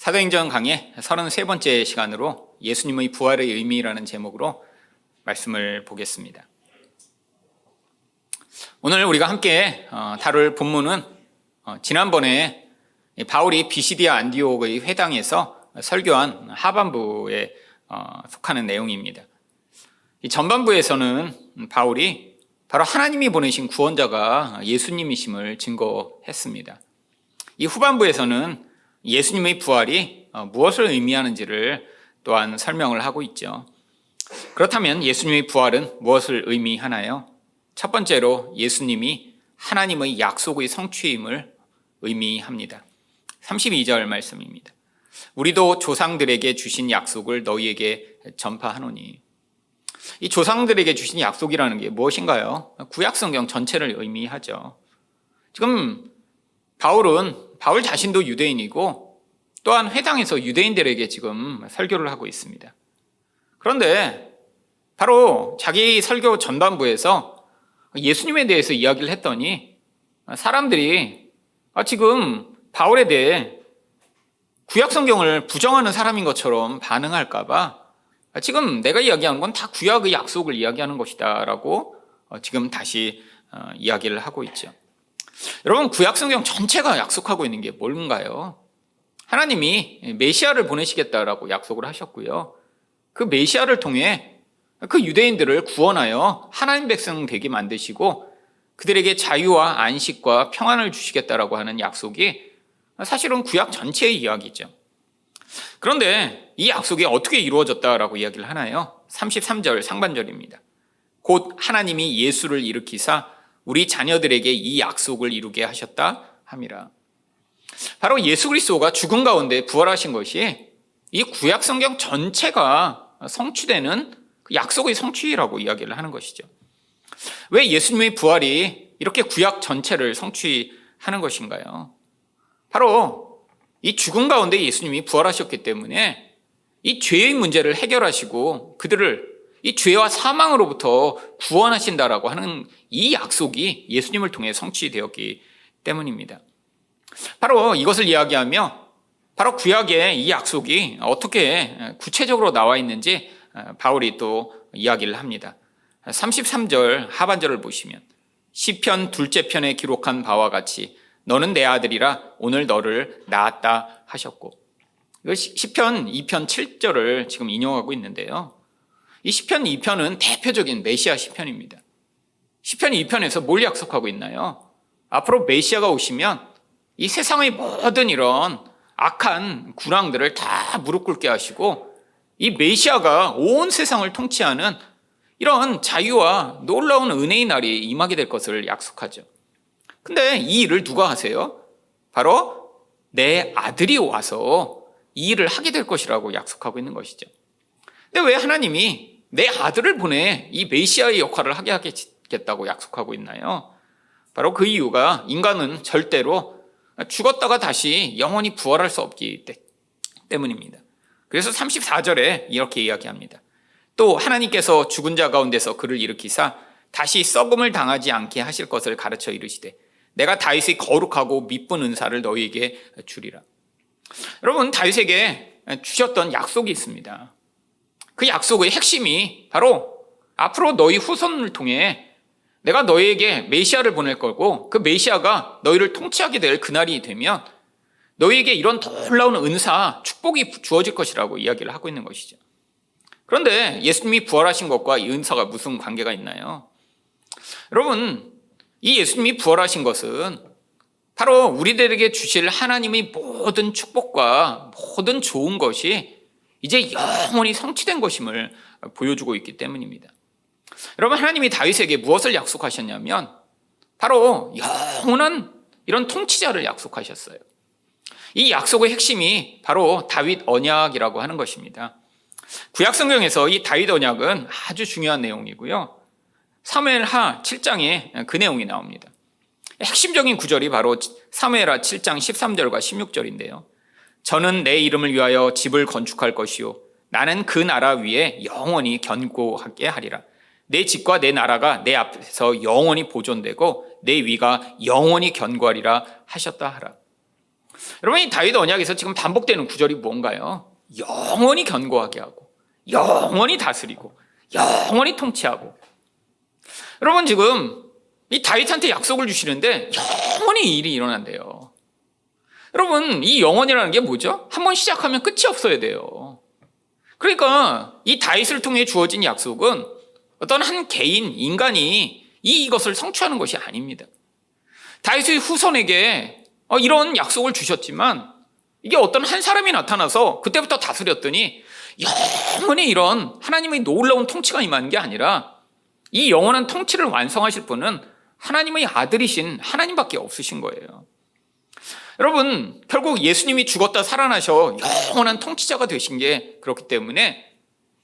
사도행전 강의 33번째 시간으로 예수님의 부활의 의미라는 제목으로 말씀을 보겠습니다. 오늘 우리가 함께 다룰 본문은 지난번에 바울이 비시디아 안디옥의 회당에서 설교한 하반부에 속하는 내용입니다. 이 전반부에서는 바울이 바로 하나님이 보내신 구원자가 예수님이심을 증거했습니다. 이 후반부에서는 예수님의 부활이 무엇을 의미하는지를 또한 설명을 하고 있죠. 그렇다면 예수님의 부활은 무엇을 의미하나요? 첫 번째로 예수님이 하나님의 약속의 성취임을 의미합니다. 32절 말씀입니다. 우리도 조상들에게 주신 약속을 너희에게 전파하노니. 이 조상들에게 주신 약속이라는 게 무엇인가요? 구약성경 전체를 의미하죠. 지금 바울 자신도 유대인이고 또한 회당에서 유대인들에게 지금 설교를 하고 있습니다. 그런데 바로 자기 설교 전반부에서 예수님에 대해서 이야기를 했더니 사람들이 지금 바울에 대해 구약성경을 부정하는 사람인 것처럼 반응할까 봐 지금 내가 이야기하는 건 다 구약의 약속을 이야기하는 것이다 라고 지금 다시 이야기를 하고 있죠. 여러분, 구약성경 전체가 약속하고 있는 게 뭔가요? 하나님이 메시아를 보내시겠다라고 약속을 하셨고요. 그 메시아를 통해 그 유대인들을 구원하여 하나님 백성 되게 만드시고 그들에게 자유와 안식과 평안을 주시겠다라고 하는 약속이 사실은 구약 전체의 이야기죠. 그런데 이 약속이 어떻게 이루어졌다라고 이야기를 하나요? 33절 상반절입니다. 곧 하나님이 예수를 일으키사 우리 자녀들에게 이 약속을 이루게 하셨다 함이라. 바로 예수 그리스도가 죽음 가운데 부활하신 것이 이 구약 성경 전체가 성취되는 그 약속의 성취라고 이야기를 하는 것이죠. 왜 예수님의 부활이 이렇게 구약 전체를 성취하는 것인가요? 바로 이 죽음 가운데 예수님이 부활하셨기 때문에 이 죄의 문제를 해결하시고 그들을 이 죄와 사망으로부터 구원하신다라고 하는 이 약속이 예수님을 통해 성취되었기 때문입니다. 바로 이것을 이야기하며 바로 구약의 이 약속이 어떻게 구체적으로 나와 있는지 바울이 또 이야기를 합니다. 33절 하반절을 보시면 시편 둘째 편에 기록한 바와 같이 너는 내 아들이라 오늘 너를 낳았다 하셨고, 이거 시편 2편 7절을 지금 인용하고 있는데요. 이 시편 2편은 대표적인 메시아 시편입니다. 시편 2편에서 뭘 약속하고 있나요? 앞으로 메시아가 오시면 이 세상의 모든 이런 악한 군왕들을 다 무릎 꿇게 하시고 이 메시아가 온 세상을 통치하는 이런 자유와 놀라운 은혜의 날이 임하게 될 것을 약속하죠. 근데 이 일을 누가 하세요? 바로 내 아들이 와서 이 일을 하게 될 것이라고 약속하고 있는 것이죠. 근데 왜 하나님이 내 아들을 보내 이 메시아의 역할을 하게 하겠다고 약속하고 있나요? 바로 그 이유가 인간은 절대로 죽었다가 다시 영원히 부활할 수 없기 때문입니다. 그래서 34절에 이렇게 이야기합니다. 또 하나님께서 죽은 자 가운데서 그를 일으키사 다시 썩음을 당하지 않게 하실 것을 가르쳐 이르시되 내가 다윗의 거룩하고 미쁜 은사를 너희에게 주리라. 여러분, 다윗에게 주셨던 약속이 있습니다. 그 약속의 핵심이 바로 앞으로 너희 후손을 통해 내가 너희에게 메시아를 보낼 거고 그 메시아가 너희를 통치하게 될 그날이 되면 너희에게 이런 놀라운 은사, 축복이 주어질 것이라고 이야기를 하고 있는 것이죠. 그런데 예수님이 부활하신 것과 이 은사가 무슨 관계가 있나요? 여러분, 이 예수님이 부활하신 것은 바로 우리들에게 주실 하나님의 모든 축복과 모든 좋은 것이 이제 영원히 성취된 것임을 보여주고 있기 때문입니다. 여러분, 하나님이 다윗에게 무엇을 약속하셨냐면 바로 영원한 이런 통치자를 약속하셨어요. 이 약속의 핵심이 바로 다윗 언약이라고 하는 것입니다. 구약성경에서 이 다윗 언약은 아주 중요한 내용이고요. 사무엘하 7장에 그 내용이 나옵니다. 핵심적인 구절이 바로 사무엘하 7장 13절과 16절인데요. 저는 내 이름을 위하여 집을 건축할 것이요 나는 그 나라 위에 영원히 견고하게 하리라. 내 집과 내 나라가 내 앞에서 영원히 보존되고 내 위가 영원히 견고하리라 하셨다 하라. 여러분, 이 다윗 언약에서 지금 반복되는 구절이 뭔가요? 영원히 견고하게 하고, 영원히 다스리고, 영원히 통치하고. 여러분, 지금 이 다윗한테 약속을 주시는데 영원히 이 일이 일어난대요. 여러분, 이 영원이라는 게 뭐죠? 한번 시작하면 끝이 없어야 돼요. 그러니까 이 다윗을 통해 주어진 약속은 어떤 한 개인, 인간이 이것을 성취하는 것이 아닙니다. 다윗의 후손에게 이런 약속을 주셨지만 이게 어떤 한 사람이 나타나서 그때부터 다스렸더니 영원히 이런 하나님의 놀라운 통치가 임하는 게 아니라 이 영원한 통치를 완성하실 분은 하나님의 아들이신 하나님밖에 없으신 거예요. 여러분, 결국 예수님이 죽었다 살아나셔 영원한 통치자가 되신 게 그렇기 때문에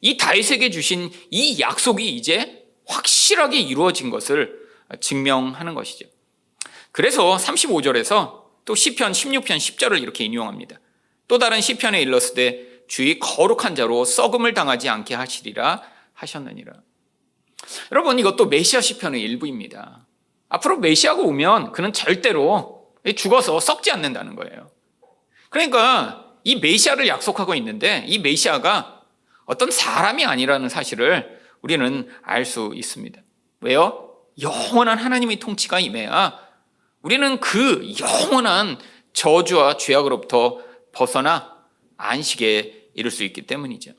이 다윗에게 주신 이 약속이 이제 확실하게 이루어진 것을 증명하는 것이죠. 그래서 35절에서 또 시편 16편 10절을 이렇게 인용합니다. 또 다른 시편에 일렀으되 주의 거룩한 자로 썩음을 당하지 않게 하시리라 하셨느니라. 여러분, 이것도 메시아 시편의 일부입니다. 앞으로 메시아가 오면 그는 절대로 죽어서 썩지 않는다는 거예요. 그러니까 이 메시아를 약속하고 있는데 이 메시아가 어떤 사람이 아니라는 사실을 우리는 알 수 있습니다. 왜요? 영원한 하나님의 통치가 임해야 우리는 그 영원한 저주와 죄악으로부터 벗어나 안식에 이를 수 있기 때문이죠.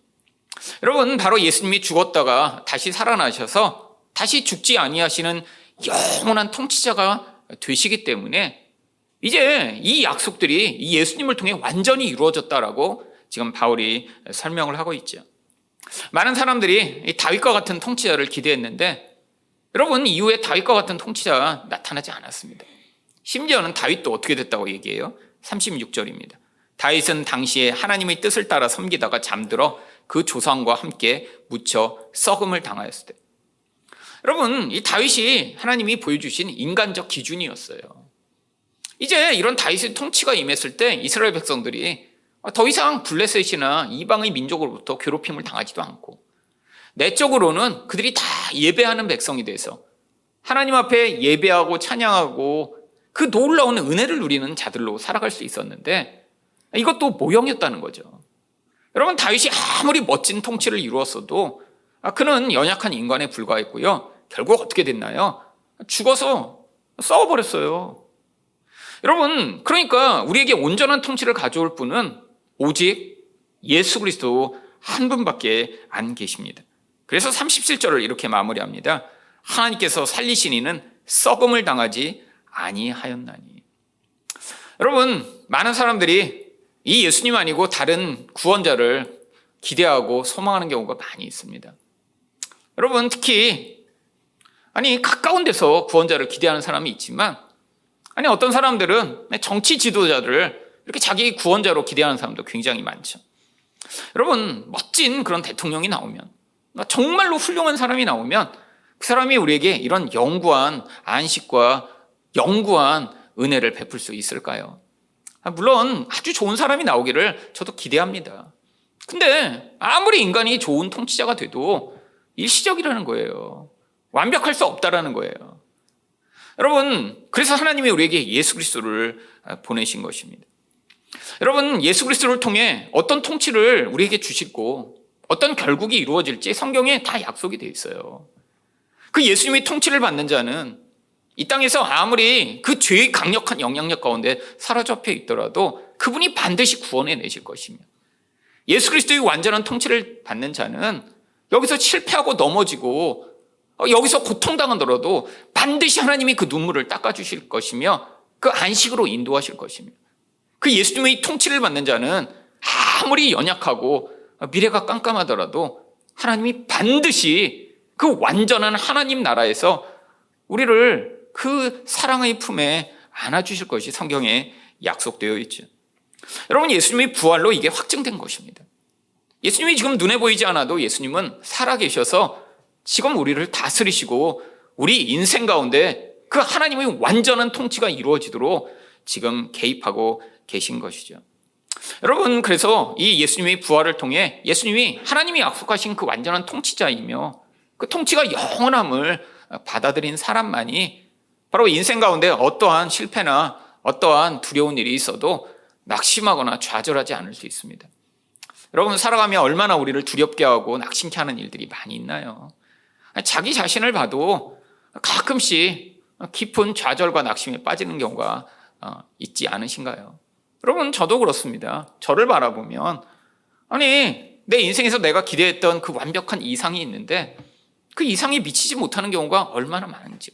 여러분, 바로 예수님이 죽었다가 다시 살아나셔서 다시 죽지 아니하시는 영원한 통치자가 되시기 때문에 이제 이 약속들이 이 예수님을 통해 완전히 이루어졌다라고 지금 바울이 설명을 하고 있죠. 많은 사람들이 이 다윗과 같은 통치자를 기대했는데 여러분, 이후에 다윗과 같은 통치자가 나타나지 않았습니다. 심지어는 다윗도 어떻게 됐다고 얘기해요? 36절입니다. 다윗은 당시에 하나님의 뜻을 따라 섬기다가 잠들어 그 조상과 함께 묻혀 썩음을 당하였을 때. 여러분, 이 다윗이 하나님이 보여주신 인간적 기준이었어요. 이제 이런 다윗의 통치가 임했을 때 이스라엘 백성들이 더 이상 블레셋이나 이방의 민족으로부터 괴롭힘을 당하지도 않고 내적으로는 그들이 다 예배하는 백성이 돼서 하나님 앞에 예배하고 찬양하고 그 놀라운 은혜를 누리는 자들로 살아갈 수 있었는데 이것도 모형이었다는 거죠. 여러분, 다윗이 아무리 멋진 통치를 이루었어도 그는 연약한 인간에 불과했고요. 결국 어떻게 됐나요? 죽어서 썩어버렸어요. 여러분, 그러니까 우리에게 온전한 통치를 가져올 분은 오직 예수 그리스도 한 분밖에 안 계십니다. 그래서 37절을 이렇게 마무리합니다. 하나님께서 살리신 이는 썩음을 당하지 아니하였나니. 여러분, 많은 사람들이 이 예수님 아니고 다른 구원자를 기대하고 소망하는 경우가 많이 있습니다. 여러분, 특히 가까운 데서 구원자를 기대하는 사람이 있지만 어떤 사람들은 정치 지도자들을 이렇게 자기 구원자로 기대하는 사람도 굉장히 많죠. 여러분, 멋진 그런 대통령이 나오면 정말로 훌륭한 사람이 나오면 그 사람이 우리에게 이런 영구한 안식과 영구한 은혜를 베풀 수 있을까요? 물론 아주 좋은 사람이 나오기를 저도 기대합니다. 근데 아무리 인간이 좋은 통치자가 돼도 일시적이라는 거예요. 완벽할 수 없다라는 거예요. 여러분, 그래서 하나님이 우리에게 예수 그리스도를 보내신 것입니다. 여러분, 예수 그리스도를 통해 어떤 통치를 우리에게 주시고 어떤 결국이 이루어질지 성경에 다 약속이 되어 있어요. 그 예수님의 통치를 받는 자는 이 땅에서 아무리 그 죄의 강력한 영향력 가운데 사로잡혀 있더라도 그분이 반드시 구원해 내실 것이며, 예수 그리스도의 완전한 통치를 받는 자는 여기서 실패하고 넘어지고 여기서 고통당하더라도 반드시 하나님이 그 눈물을 닦아주실 것이며 그 안식으로 인도하실 것이며, 그 예수님의 통치를 받는 자는 아무리 연약하고 미래가 깜깜하더라도 하나님이 반드시 그 완전한 하나님 나라에서 우리를 그 사랑의 품에 안아주실 것이 성경에 약속되어 있죠. 여러분, 예수님의 부활로 이게 확증된 것입니다. 예수님이 지금 눈에 보이지 않아도 예수님은 살아계셔서 지금 우리를 다스리시고 우리 인생 가운데 그 하나님의 완전한 통치가 이루어지도록 지금 개입하고 계신 것이죠. 여러분, 그래서 이 예수님의 부활을 통해 예수님이 하나님이 약속하신 그 완전한 통치자이며 그 통치가 영원함을 받아들인 사람만이 바로 인생 가운데 어떠한 실패나 어떠한 두려운 일이 있어도 낙심하거나 좌절하지 않을 수 있습니다. 여러분, 살아가며 얼마나 우리를 두렵게 하고 낙심케 하는 일들이 많이 있나요? 자기 자신을 봐도 가끔씩 깊은 좌절과 낙심에 빠지는 경우가 있지 않으신가요? 여러분, 저도 그렇습니다. 저를 바라보면 아니, 내 인생에서 내가 기대했던 그 완벽한 이상이 있는데 그 이상이 미치지 못하는 경우가 얼마나 많은지.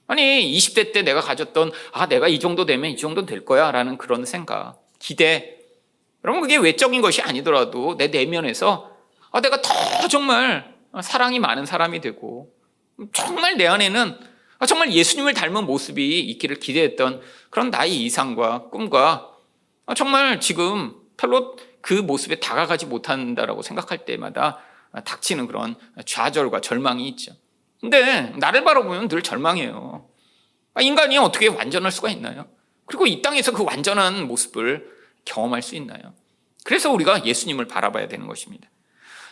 아니, 20대 때 내가 가졌던 내가 이 정도 되면 이 정도 될 거야 라는 그런 생각, 기대, 여러분, 그게 외적인 것이 아니더라도 내 내면에서 내가 더 정말 사랑이 많은 사람이 되고 정말 내 안에는 정말 예수님을 닮은 모습이 있기를 기대했던 그런 나의 이상과 꿈과 정말 지금 별로 그 모습에 다가가지 못한다라고 생각할 때마다 닥치는 그런 좌절과 절망이 있죠. 근데 나를 바라보면 늘 절망해요. 인간이 어떻게 완전할 수가 있나요? 그리고 이 땅에서 그 완전한 모습을 경험할 수 있나요? 그래서 우리가 예수님을 바라봐야 되는 것입니다.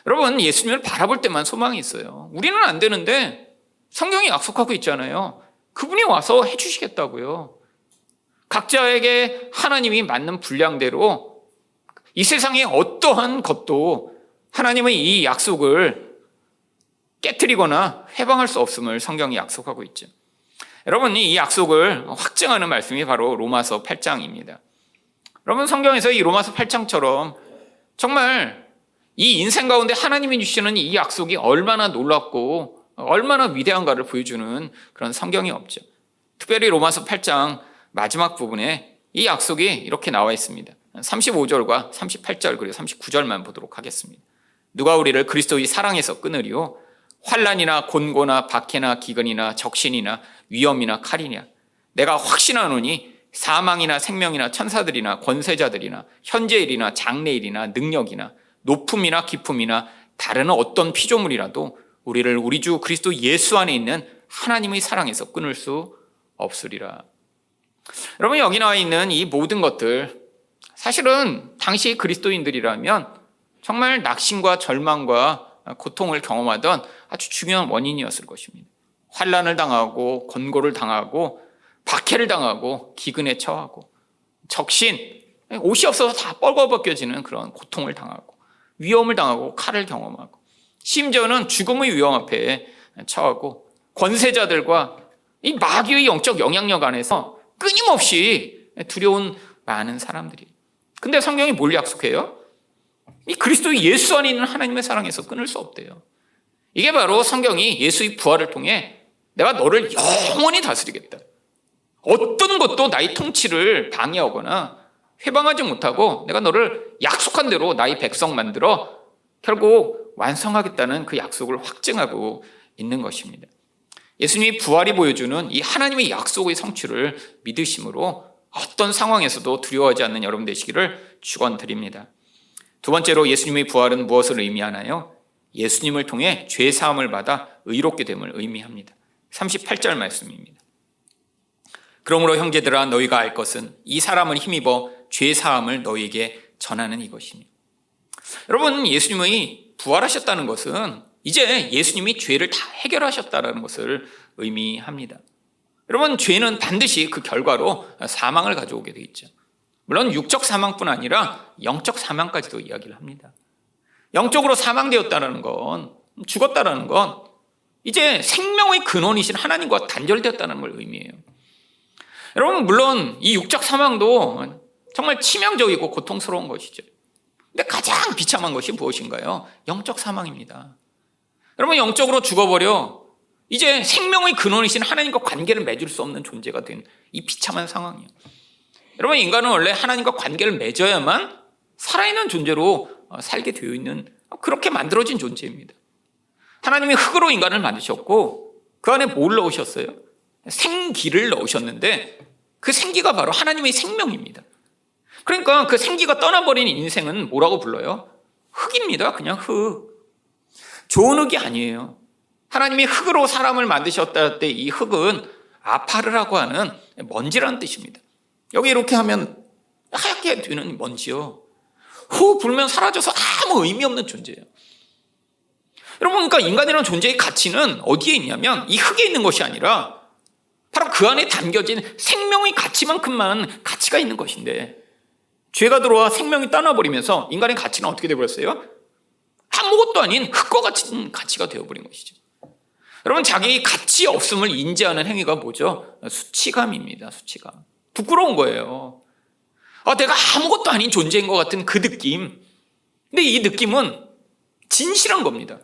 여러분, 예수님을 바라볼 때만 소망이 있어요. 우리는 안 되는데 성경이 약속하고 있잖아요. 그분이 와서 해주시겠다고요. 각자에게 하나님이 맞는 분량대로 이 세상의 어떠한 것도 하나님의 이 약속을 깨트리거나 해방할 수 없음을 성경이 약속하고 있죠. 여러분, 이 약속을 확증하는 말씀이 바로 로마서 8장입니다. 여러분, 성경에서 이 로마서 8장처럼 정말 이 인생 가운데 하나님이 주시는 이 약속이 얼마나 놀랍고 얼마나 위대한가를 보여주는 그런 성경이 없죠. 특별히 로마서 8장 마지막 부분에 이 약속이 이렇게 나와 있습니다. 35절과 38절 그리고 39절만 보도록 하겠습니다. 누가 우리를 그리스도의 사랑에서 끊으리요? 환난이나 곤고나 박해나 기근이나 적신이나 위험이나 칼이냐? 내가 확신하노니 사망이나 생명이나 천사들이나 권세자들이나 현재일이나 장래일이나 능력이나 높음이나 깊음이나 다른 어떤 피조물이라도 우리를 우리 주 그리스도 예수 안에 있는 하나님의 사랑에서 끊을 수 없으리라. 여러분, 여기 나와 있는 이 모든 것들 사실은 당시 그리스도인들이라면 정말 낙심과 절망과 고통을 경험하던 아주 중요한 원인이었을 것입니다. 환난을 당하고 권고를 당하고 박해를 당하고 기근에 처하고 적신, 옷이 없어서 다 뻘거벗겨지는 그런 고통을 당하고 위험을 당하고 칼을 경험하고 심지어는 죽음의 위험 앞에 처하고 권세자들과 이 마귀의 영적 영향력 안에서 끊임없이 두려운 많은 사람들이. 근데 성경이 뭘 약속해요? 이 그리스도의 예수 안에 있는 하나님의 사랑에서 끊을 수 없대요. 이게 바로 성경이 예수의 부활을 통해 내가 너를 영원히 다스리겠다. 어떤 것도 나의 통치를 방해하거나 회방하지 못하고 내가 너를 약속한 대로 나의 백성 만들어 결국 완성하겠다는 그 약속을 확증하고 있는 것입니다. 예수님이 부활이 보여주는 이 하나님의 약속의 성취를 믿으심으로 어떤 상황에서도 두려워하지 않는 여러분 되시기를 축원드립니다. 두 번째로 예수님의 부활은 무엇을 의미하나요? 예수님을 통해 죄 사함을 받아 의롭게 됨을 의미합니다. 38절 말씀입니다. 그러므로 형제들아 너희가 알 것은 이 사람을 힘입어 죄 사함을 너희에게 전하는 이것이니. 여러분, 예수님의 부활하셨다는 것은 이제 예수님이 죄를 다 해결하셨다는 것을 의미합니다. 여러분, 죄는 반드시 그 결과로 사망을 가져오게 되어 있죠. 물론 육적 사망뿐 아니라 영적 사망까지도 이야기를 합니다. 영적으로 사망되었다는 건, 죽었다는 건 이제 생명의 근원이신 하나님과 단절되었다는 걸 의미해요. 여러분, 물론 이 육적 사망도 정말 치명적이고 고통스러운 것이죠. 근데 가장 비참한 것이 무엇인가요? 영적 사망입니다. 여러분, 영적으로 죽어버려 이제 생명의 근원이신 하나님과 관계를 맺을 수 없는 존재가 된 이 비참한 상황이에요. 여러분, 인간은 원래 하나님과 관계를 맺어야만 살아있는 존재로 살게 되어 있는, 그렇게 만들어진 존재입니다. 하나님이 흙으로 인간을 만드셨고 그 안에 뭘 넣으셨어요? 생기를 넣으셨는데 그 생기가 바로 하나님의 생명입니다. 그러니까 그 생기가 떠나버린 인생은 뭐라고 불러요? 흙입니다. 그냥 흙. 좋은 흙이 아니에요. 하나님이 흙으로 사람을 만드셨다 때 이 흙은 아파르라고 하는 먼지라는 뜻입니다. 여기 이렇게 하면 하얗게 되는 먼지요. 후 불면 사라져서 아무 의미 없는 존재예요. 여러분, 그러니까 인간이라는 존재의 가치는 어디에 있냐면 이 흙에 있는 것이 아니라 바로 그 안에 담겨진 생명의 가치만큼만 가치가 있는 것인데, 죄가 들어와 생명이 떠나버리면서 인간의 가치는 어떻게 되어버렸어요? 아무것도 아닌 흙과 같은 가치가 되어버린 것이죠. 여러분, 자기 가치 없음을 인지하는 행위가 뭐죠? 수치감입니다. 수치감. 부끄러운 거예요. 내가 아무것도 아닌 존재인 것 같은 그 느낌. 근데 이 느낌은 진실한 겁니다.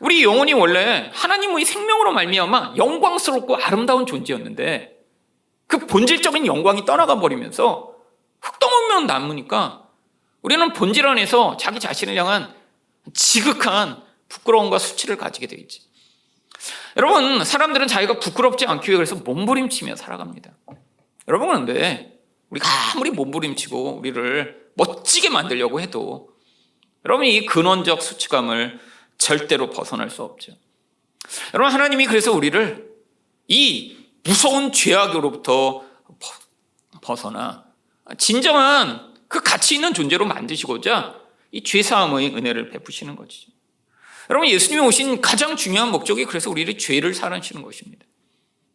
우리 영혼이 원래 하나님의 생명으로 말미암아 영광스럽고 아름다운 존재였는데 그 본질적인 영광이 떠나가 버리면서 흙덩어리만 남으니까 우리는 본질 안에서 자기 자신을 향한 지극한 부끄러움과 수치를 가지게 되겠지. 여러분, 사람들은 자기가 부끄럽지 않기 위해 그래서 몸부림치며 살아갑니다. 여러분, 그런데 우리가 아무리 몸부림치고 우리를 멋지게 만들려고 해도 여러분, 이 근원적 수치감을 절대로 벗어날 수 없죠. 여러분, 하나님이 그래서 우리를 이 무서운 죄악으로부터 벗어나 진정한 그 가치 있는 존재로 만드시고자 이 죄사함의 은혜를 베푸시는 것이죠. 여러분, 예수님이 오신 가장 중요한 목적이 그래서 우리를 죄를 사하시는 것입니다.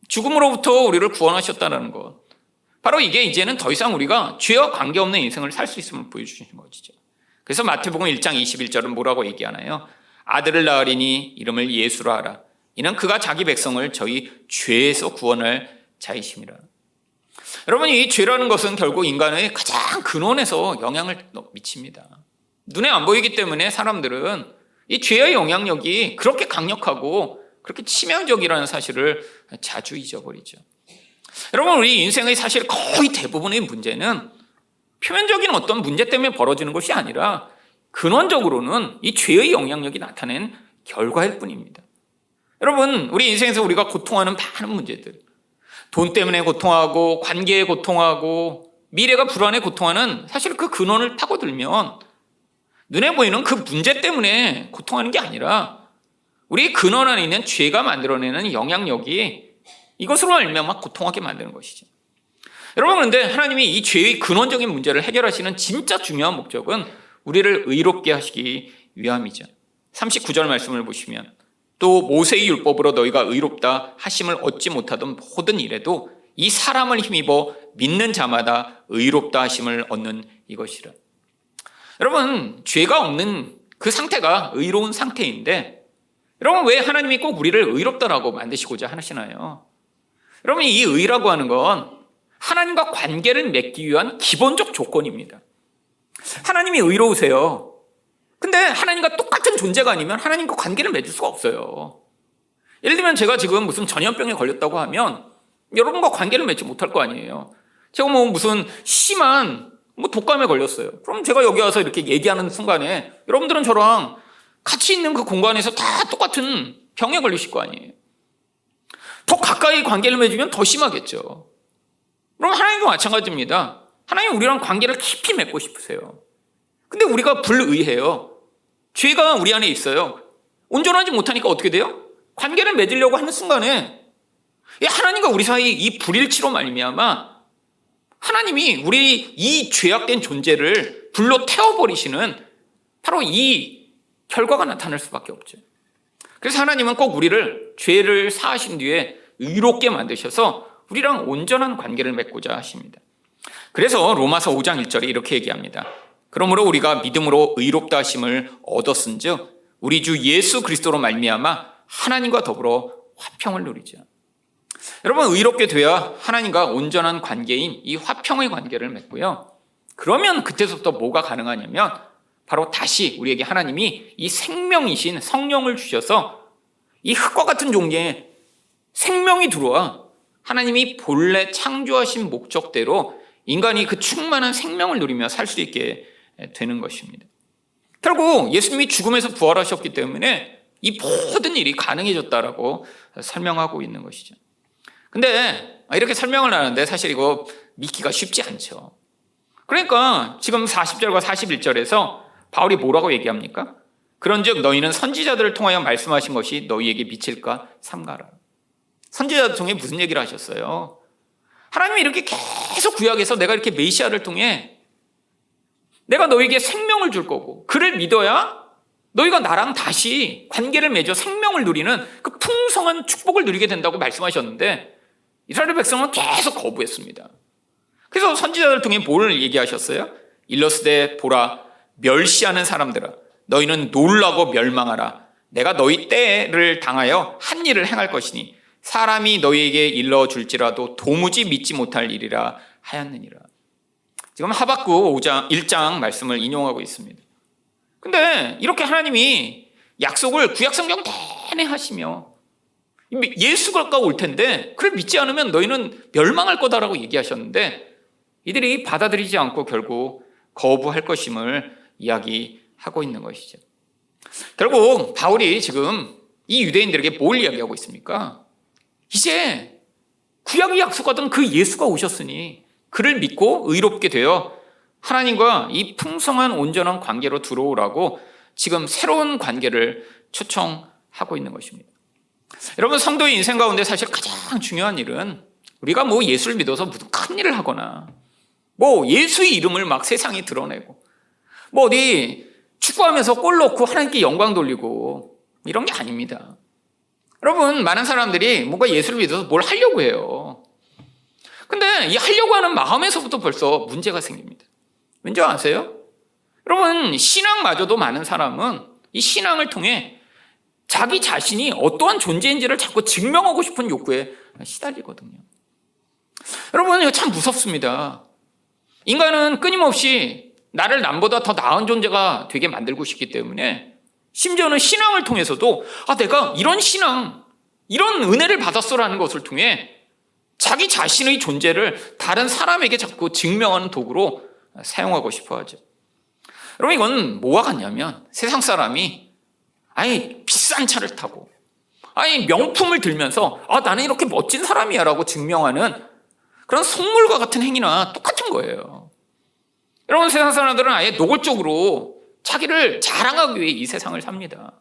죽음으로부터 우리를 구원하셨다는 것, 바로 이게 이제는 더 이상 우리가 죄와 관계없는 인생을 살 수 있음을 보여주시는 것이죠. 그래서 마태복음 1장 21절은 뭐라고 얘기하나요? 아들을 낳으리니 이름을 예수로 하라. 이는 그가 자기 백성을 저희 죄에서 구원할 자이심이라. 여러분, 이 죄라는 것은 결국 인간의 가장 근원에서 영향을 미칩니다. 눈에 안 보이기 때문에 사람들은 이 죄의 영향력이 그렇게 강력하고 그렇게 치명적이라는 사실을 자주 잊어버리죠. 여러분, 우리 인생의 사실 거의 대부분의 문제는 표면적인 어떤 문제 때문에 벌어지는 것이 아니라 근원적으로는 이 죄의 영향력이 나타낸 결과일 뿐입니다. 여러분, 우리 인생에서 우리가 고통하는 많은 문제들, 돈 때문에 고통하고 관계에 고통하고 미래가 불안해 고통하는 사실 그 근원을 파고들면 눈에 보이는 그 문제 때문에 고통하는 게 아니라 우리 근원 안에 있는 죄가 만들어내는 영향력이 이것으로 말미암아 고통하게 만드는 것이죠. 여러분, 그런데 하나님이 이 죄의 근원적인 문제를 해결하시는 진짜 중요한 목적은 우리를 의롭게 하시기 위함이죠. 39절 말씀을 보시면 또 모세의 율법으로 너희가 의롭다 하심을 얻지 못하던 모든 일에도 이 사람을 힘입어 믿는 자마다 의롭다 하심을 얻는 이것이라. 여러분, 죄가 없는 그 상태가 의로운 상태인데 여러분, 왜 하나님이 꼭 우리를 의롭다라고 만드시고자 하시나요? 여러분, 이 의라고 하는 건 하나님과 관계를 맺기 위한 기본적 조건입니다. 하나님이 의로우세요. 근데 하나님과 똑같은 존재가 아니면 하나님과 관계를 맺을 수가 없어요. 예를 들면 제가 지금 무슨 전염병에 걸렸다고 하면 여러분과 관계를 맺지 못할 거 아니에요. 제가 무슨 심한 독감에 걸렸어요. 그럼 제가 여기 와서 이렇게 얘기하는 순간에 여러분들은 저랑 같이 있는 그 공간에서 다 똑같은 병에 걸리실 거 아니에요. 더 가까이 관계를 맺으면 더 심하겠죠. 그럼 하나님도 마찬가지입니다. 하나님 우리랑 관계를 깊이 맺고 싶으세요. 근데 우리가 불의해요. 죄가 우리 안에 있어요. 온전하지 못하니까 어떻게 돼요? 관계를 맺으려고 하는 순간에 하나님과 우리 사이 이 불일치로 말미암아 하나님이 우리 이 죄악된 존재를 불로 태워버리시는 바로 이 결과가 나타날 수밖에 없죠. 그래서 하나님은 꼭 우리를 죄를 사하신 뒤에 의롭게 만드셔서 우리랑 온전한 관계를 맺고자 하십니다. 그래서 로마서 5장 1절에 이렇게 얘기합니다. 그러므로 우리가 믿음으로 의롭다 하심을 얻었은즉 우리 주 예수 그리스도로 말미암아 하나님과 더불어 화평을 누리죠. 여러분, 의롭게 돼야 하나님과 온전한 관계인 이 화평의 관계를 맺고요. 그러면 그때서부터 뭐가 가능하냐면 바로 다시 우리에게 하나님이 이 생명이신 성령을 주셔서 이 흙과 같은 종류에 생명이 들어와 하나님이 본래 창조하신 목적대로 인간이 그 충만한 생명을 누리며 살 수 있게 되는 것입니다. 결국 예수님이 죽음에서 부활하셨기 때문에 이 모든 일이 가능해졌다라고 설명하고 있는 것이죠. 근데 이렇게 설명을 하는데 사실 이거 믿기가 쉽지 않죠. 그러니까 지금 40절과 41절에서 바울이 뭐라고 얘기합니까? 그런즉 너희는 선지자들을 통하여 말씀하신 것이 너희에게 미칠까 삼가라. 선지자들 통해 무슨 얘기를 하셨어요? 하나님이 이렇게 계속 구약에서 내가 이렇게 메시아를 통해 내가 너에게 생명을 줄 거고 그를 믿어야 너희가 나랑 다시 관계를 맺어 생명을 누리는 그 풍성한 축복을 누리게 된다고 말씀하셨는데 이스라엘 백성은 계속 거부했습니다. 그래서 선지자들 통해 뭘 얘기하셨어요? 일러스되 보라, 멸시하는 사람들아, 너희는 놀라고 멸망하라. 내가 너희 때를 당하여 한 일을 행할 것이니 사람이 너희에게 일러줄지라도 도무지 믿지 못할 일이라 하였느니라. 지금 하박국 1장 말씀을 인용하고 있습니다. 근데 이렇게 하나님이 약속을 구약성경 내내 하시며 예수가 올 텐데 그걸 믿지 않으면 너희는 멸망할 거다라고 얘기하셨는데 이들이 받아들이지 않고 결국 거부할 것임을 이야기하고 있는 것이죠. 결국 바울이 지금 이 유대인들에게 뭘 이야기하고 있습니까? 이제 구약이 약속하던 그 예수가 오셨으니 그를 믿고 의롭게 되어 하나님과 이 풍성한 온전한 관계로 들어오라고 지금 새로운 관계를 초청하고 있는 것입니다. 여러분, 성도의 인생 가운데 사실 가장 중요한 일은 우리가 뭐 예수를 믿어서 무슨 큰 일을 하거나 뭐 예수의 이름을 막 세상에 드러내고 뭐 어디 축구하면서 골 넣고 하나님께 영광 돌리고 이런 게 아닙니다. 여러분, 많은 사람들이 뭔가 예수를 믿어서 뭘 하려고 해요. 근데 이 하려고 하는 마음에서부터 벌써 문제가 생깁니다. 왠지 아세요? 여러분, 신앙마저도 많은 사람은 이 신앙을 통해 자기 자신이 어떠한 존재인지를 자꾸 증명하고 싶은 욕구에 시달리거든요. 여러분, 이거 참 무섭습니다. 인간은 끊임없이 나를 남보다 더 나은 존재가 되게 만들고 싶기 때문에 심지어는 신앙을 통해서도 내가 이런 신앙, 이런 은혜를 받았어라는 것을 통해 자기 자신의 존재를 다른 사람에게 자꾸 증명하는 도구로 사용하고 싶어 하죠. 여러분, 이건 뭐와 같냐면 세상 사람이 비싼 차를 타고 명품을 들면서 나는 이렇게 멋진 사람이야 라고 증명하는 그런 속물과 같은 행위나 똑같은 거예요. 여러분, 세상 사람들은 아예 노골적으로 자기를 자랑하기 위해 이 세상을 삽니다.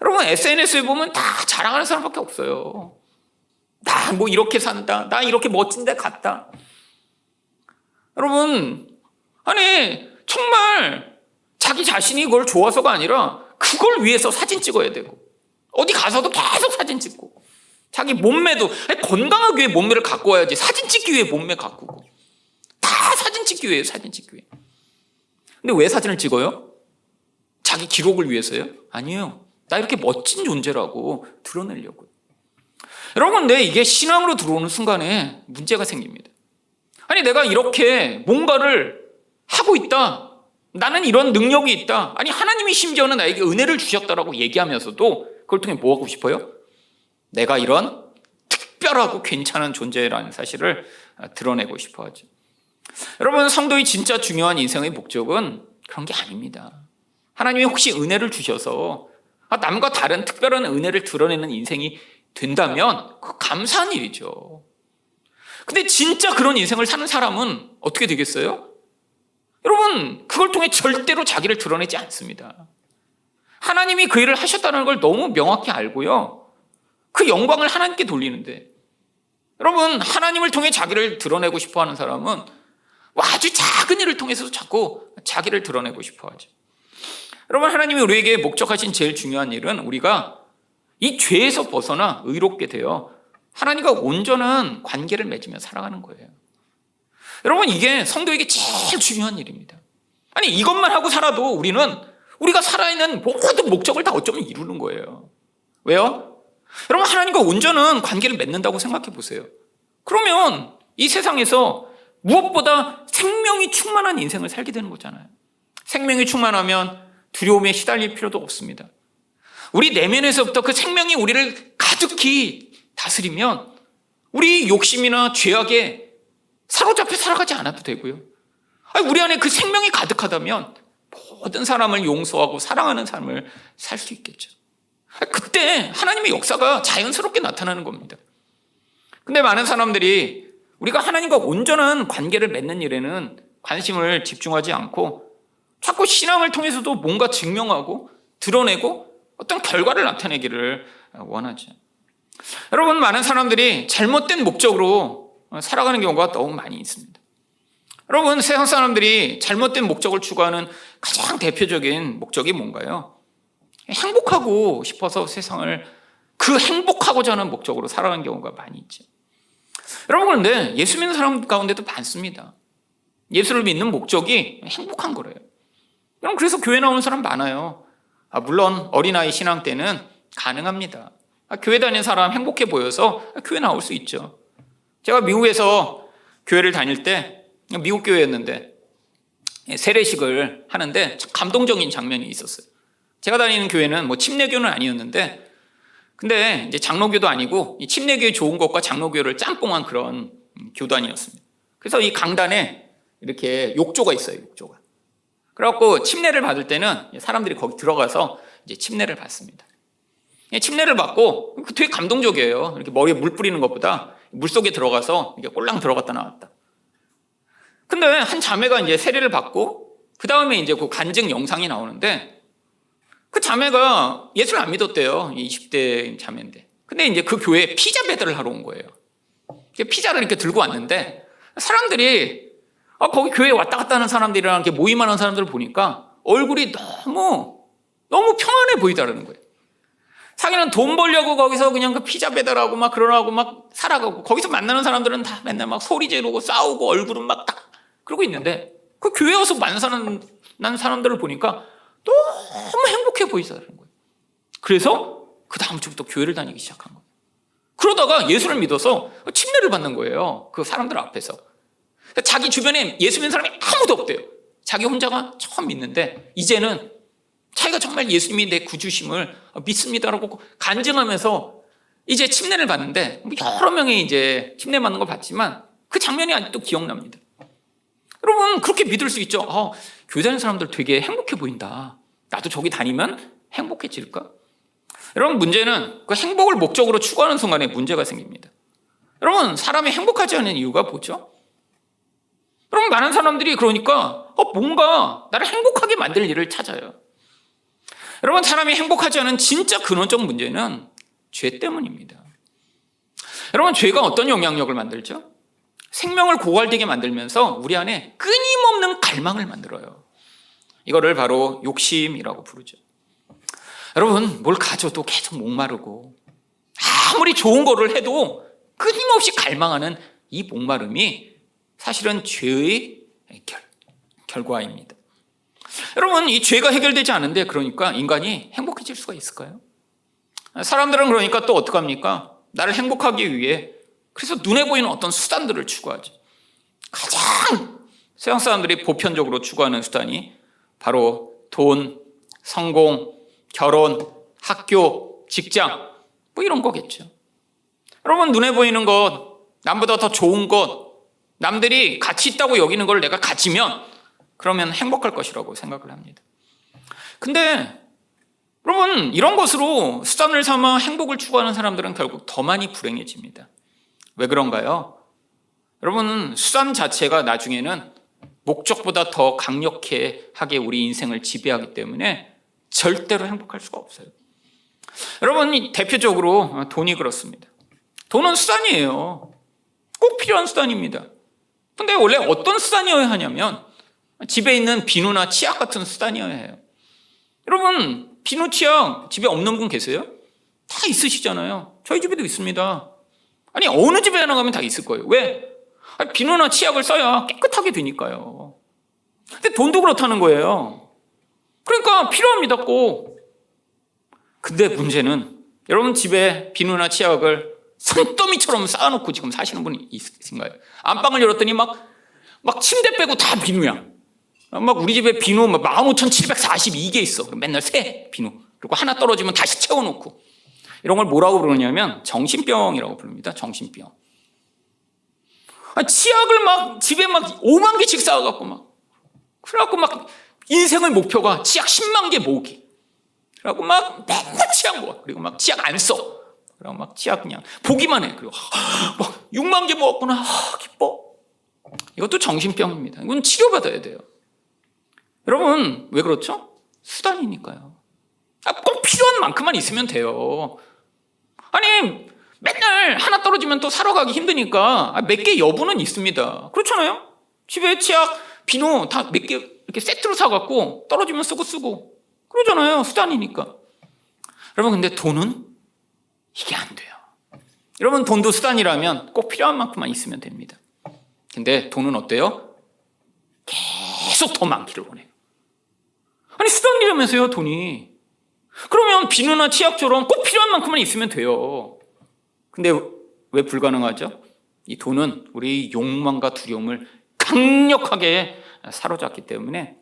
여러분, SNS에 보면 다 자랑하는 사람밖에 없어요. 나 뭐 이렇게 산다, 나 이렇게 멋진 데 갔다. 여러분, 정말 자기 자신이 그걸 좋아서가 아니라 그걸 위해서 사진 찍어야 되고 어디 가서도 계속 사진 찍고 자기 몸매도 건강하기 위해 몸매를 가꿔야지 사진 찍기 위해 몸매 가꾸고 다 사진 찍기 위해 사진 찍기 위해. 근데 왜 사진을 찍어요? 자기 기록을 위해서요? 아니에요. 나 이렇게 멋진 존재라고 드러내려고요. 여러분, 근데 이게 신앙으로 들어오는 순간에 문제가 생깁니다. 내가 이렇게 뭔가를 하고 있다, 나는 이런 능력이 있다, 하나님이 심지어는 나에게 은혜를 주셨다라고 얘기하면서도 그걸 통해 뭐 하고 싶어요? 내가 이런 특별하고 괜찮은 존재라는 사실을 드러내고 싶어 하죠. 여러분, 성도의 진짜 중요한 인생의 목적은 그런 게 아닙니다. 하나님이 혹시 은혜를 주셔서 남과 다른 특별한 은혜를 드러내는 인생이 된다면 그 감사한 일이죠. 근데 진짜 그런 인생을 사는 사람은 어떻게 되겠어요? 여러분, 그걸 통해 절대로 자기를 드러내지 않습니다. 하나님이 그 일을 하셨다는 걸 너무 명확히 알고요, 그 영광을 하나님께 돌리는데, 여러분, 하나님을 통해 자기를 드러내고 싶어 하는 사람은 아주 작은 일을 통해서도 자꾸 자기를 드러내고 싶어 하죠. 여러분, 하나님이 우리에게 목적하신 제일 중요한 일은 우리가 이 죄에서 벗어나 의롭게 되어 하나님과 온전한 관계를 맺으며 살아가는 거예요. 여러분, 이게 성도에게 제일 중요한 일입니다. 이것만 하고 살아도 우리가 살아있는 모든 목적을 다 어쩌면 이루는 거예요. 왜요? 여러분, 하나님과 온전한 관계를 맺는다고 생각해 보세요. 그러면 이 세상에서 무엇보다 생명이 충만한 인생을 살게 되는 거잖아요. 생명이 충만하면 두려움에 시달릴 필요도 없습니다. 우리 내면에서부터 그 생명이 우리를 가득히 다스리면 우리 욕심이나 죄악에 사로잡혀 살아가지 않아도 되고요. 우리 안에 그 생명이 가득하다면 모든 사람을 용서하고 사랑하는 삶을 살 수 있겠죠. 그때 하나님의 역사가 자연스럽게 나타나는 겁니다. 근데 많은 사람들이 우리가 하나님과 온전한 관계를 맺는 일에는 관심을 집중하지 않고 자꾸 신앙을 통해서도 뭔가 증명하고 드러내고 어떤 결과를 나타내기를 원하죠. 여러분, 많은 사람들이 잘못된 목적으로 살아가는 경우가 너무 많이 있습니다. 여러분, 세상 사람들이 잘못된 목적을 추구하는 가장 대표적인 목적이 뭔가요? 행복하고 싶어서 세상을 그 행복하고자 하는 목적으로 살아가는 경우가 많이 있죠. 여러분, 그런데 예수 믿는 사람 가운데도 많습니다. 예수를 믿는 목적이 행복한 거래요. 여러분, 그래서 교회 나오는 사람 많아요. 물론 어린아이 신앙 때는 가능합니다. 교회 다니는 사람 행복해 보여서 교회 나올 수 있죠. 제가 미국에서 교회를 다닐 때, 미국 교회였는데 세례식을 하는데 감동적인 장면이 있었어요. 제가 다니는 교회는 뭐 침례교는 아니었는데, 근데 이제 장로교도 아니고 이 침례교의 좋은 것과 장로교를 짬뽕한 그런 교단이었습니다. 그래서 이 강단에 이렇게 욕조가 있어요, 욕조가. 그래갖고 침례를 받을 때는 사람들이 거기 들어가서 이제 침례를 받습니다. 침례를 받고 되게 감동적이에요. 이렇게 머리에 물 뿌리는 것보다 물 속에 들어가서 이렇게 꼴랑 들어갔다 나왔다. 근데 한 자매가 이제 세례를 받고 그 다음에 이제 그 간증 영상이 나오는데, 그 자매가 예수를 안 믿었대요. 20대 자매인데. 근데 이제 그 교회에 피자 배달을 하러 온 거예요. 피자를 이렇게 들고 왔는데 사람들이 거기 교회에 왔다 갔다 하는 사람들이랑 이렇게 모임하는 사람들을 보니까 얼굴이 너무 평안해 보이더라는 거예요. 자기는 돈 벌려고 거기서 그냥 그 피자 배달하고 막 그러라고 막 살아가고, 거기서 만나는 사람들은 다 맨날 막 소리 지르고 싸우고 얼굴은 막 딱 그러고 있는데, 그 교회 와서 만나는 사람들을 보니까 너무 행복해 보이더라는 거예요. 그래서 그 다음 주부터 교회를 다니기 시작한 거예요. 그러다가 예수를 믿어서 침례를 받는 거예요. 그 사람들 앞에서. 자기 주변에 예수 믿는 사람이 아무도 없대요. 자기 혼자가 처음 믿는데 이제는 자기가 정말 예수님이 내 구주심을 믿습니다라고 간증하면서 이제 침례를 받는데, 여러 명이 이제 침례 받는 걸 봤지만 그 장면이 아직도 기억납니다. 여러분, 그렇게 믿을 수 있죠. 교회 다니는 사람들 되게 행복해 보인다. 나도 저기 다니면 행복해질까? 여러분, 문제는 그 행복을 목적으로 추구하는 순간에 문제가 생깁니다. 여러분, 사람이 행복하지 않은 이유가 뭐죠? 여러분, 많은 사람들이 그러니까 뭔가 나를 행복하게 만들 일을 찾아요. 여러분, 사람이 행복하지 않은 진짜 근원적 문제는 죄 때문입니다. 여러분, 죄가 어떤 영향력을 만들죠? 생명을 고갈되게 만들면서 우리 안에 끊임없는 갈망을 만들어요. 이거를 바로 욕심이라고 부르죠. 여러분, 뭘 가져도 계속 목마르고 아무리 좋은 거를 해도 끊임없이 갈망하는 이 목마름이 사실은 죄의 결과입니다. 여러분, 이 죄가 해결되지 않은데 그러니까 인간이 행복해질 수가 있을까요? 사람들은 그러니까 또 어떡합니까? 나를 행복하기 위해 그래서 눈에 보이는 어떤 수단들을 추구하죠. 가장 세상 사람들이 보편적으로 추구하는 수단이 바로 돈, 성공, 결혼, 학교, 직장, 뭐 이런 거겠죠. 여러분, 눈에 보이는 것, 남보다 더 좋은 것, 남들이 가치 있다고 여기는 걸 내가 가지면 그러면 행복할 것이라고 생각을 합니다. 근데 여러분, 이런 것으로 수단을 삼아 행복을 추구하는 사람들은 결국 더 많이 불행해집니다. 왜 그런가요? 여러분, 수단 자체가 나중에는 목적보다 더 강력하게 우리 인생을 지배하기 때문에 절대로 행복할 수가 없어요. 여러분, 대표적으로 돈이 그렇습니다. 돈은 수단이에요. 꼭 필요한 수단입니다. 근데 원래 어떤 수단이어야 하냐면 집에 있는 비누나 치약 같은 수단이어야 해요. 여러분, 비누, 치약 집에 없는 분 계세요? 다 있으시잖아요. 저희 집에도 있습니다. 아니, 어느 집에 하나 가면 다 있을 거예요. 왜? 비누나 치약을 써야 깨끗하게 되니까요. 근데 돈도 그렇다는 거예요. 그러니까 필요합니다, 꼭. 근데 문제는 여러분 집에 비누나 치약을 산더미처럼 쌓아놓고 지금 사시는 분이 있으신가요? 안방을 열었더니 막 침대 빼고 다 비누야. 막 우리 집에 비누 15,742개 있어. 맨날 새 비누. 그리고 하나 떨어지면 다시 채워놓고. 이런 걸 뭐라고 부르냐면 정신병이라고 부릅니다. 정신병. 치약을 막 집에 막 5만 개씩 쌓아갖고 그래갖고 인생의 목표가 치약 10만 개 모으기. 그래갖고 맨날 치약 모아. 그리고 치약 안 써. 그리고 치약 그냥 보기만 해. 그리고 6만 개 모았구나. 기뻐. 이것도 정신병입니다. 이건 치료받아야 돼요. 여러분, 왜 그렇죠? 수단이니까요. 꼭 필요한 만큼만 있으면 돼요. 아니, 맨날 하나 떨어지면 또 사러 가기 힘드니까 몇 개 여부는 있습니다. 그렇잖아요? 집에 치약, 비누 다 몇 개 이렇게 세트로 사갖고 떨어지면 쓰고 그러잖아요. 수단이니까. 여러분, 근데 돈은 이게 안 돼요. 여러분, 돈도 수단이라면 꼭 필요한 만큼만 있으면 됩니다. 근데 돈은 어때요? 계속 더 많기를 원해요. 아니, 수단이라면서요, 돈이. 그러면 비누나 치약처럼 꼭 필요한 만큼만 있으면 돼요. 근데 왜 불가능하죠? 이 돈은 우리 욕망과 두려움을 강력하게 사로잡기 때문에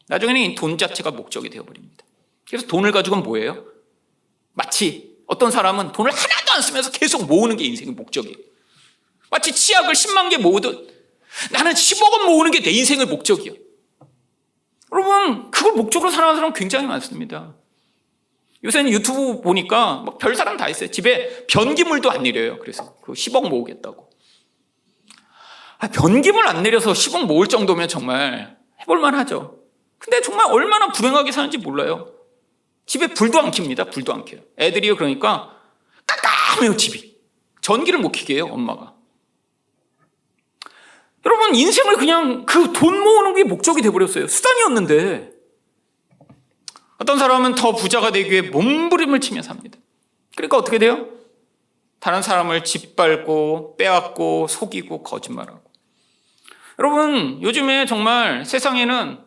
나중에는 이 돈 자체가 목적이 되어버립니다. 그래서 돈을 가지고는 뭐예요? 마치 어떤 사람은 돈을 하나도 안 쓰면서 계속 모으는 게 인생의 목적이에요. 마치 치약을 10만 개 모으듯 나는 10억 원 모으는 게 내 인생의 목적이에요. 여러분, 그걸 목적으로 살아가는 사람 굉장히 많습니다. 요새는 유튜브 보니까 별 사람 다 있어요. 집에 변기물도 안 내려요. 그래서 그 10억 모으겠다고. 변기물 안 내려서 10억 모을 정도면 정말 해볼만 하죠. 근데 정말 얼마나 불행하게 사는지 몰라요. 집에 불도 안 켭니다. 불도 안 켜요. 애들이요, 그러니까 깜깜해요, 집이. 전기를 못 켜게 해요, 엄마가. 여러분, 인생을 그냥 그 돈 모으는 게 목적이 돼버렸어요. 수단이었는데. 어떤 사람은 더 부자가 되기 위해 몸부림을 치며 삽니다. 그러니까 어떻게 돼요? 다른 사람을 짓밟고 빼앗고 속이고 거짓말하고. 여러분, 요즘에 정말 세상에는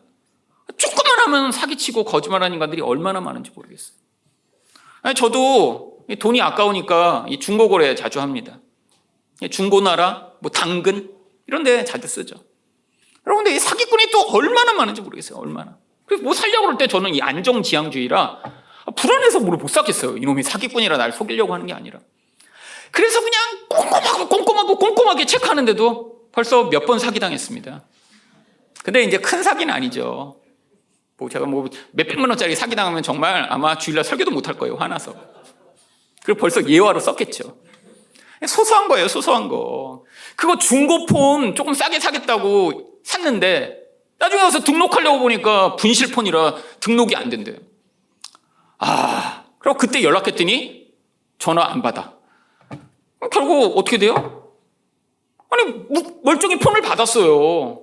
조금만 하면 사기치고 거짓말하는 인간들이 얼마나 많은지 모르겠어요. 저도 돈이 아까우니까 중고거래 자주 합니다. 중고나라, 당근 이런 데 자주 쓰죠. 여러분, 근데 이 사기꾼이 또 얼마나 많은지 모르겠어요. 얼마나. 그래서 뭐 살려고 할 때 저는 이 안정지향주의라 불안해서 뭘 못 사겠어요. 이놈이 사기꾼이라 날 속이려고 하는 게 아니라. 그래서 그냥 꼼꼼하게 체크하는데도 벌써 몇 번 사기당했습니다. 근데 이제 큰 사기는 아니죠. 제가 몇백만 원짜리 사기당하면 정말 아마 주일날 설교도 못 할 거예요. 화나서. 그리고 벌써 예화로 썼겠죠. 소소한 거예요. 소소한 거. 그거 중고폰 조금 싸게 사겠다고 샀는데 나중에 가서 등록하려고 보니까 분실폰이라 등록이 안 된대요. 그리고 그때 연락했더니 전화 안 받아. 결국 어떻게 돼요? 아니, 멀쩡히 폰을 받았어요.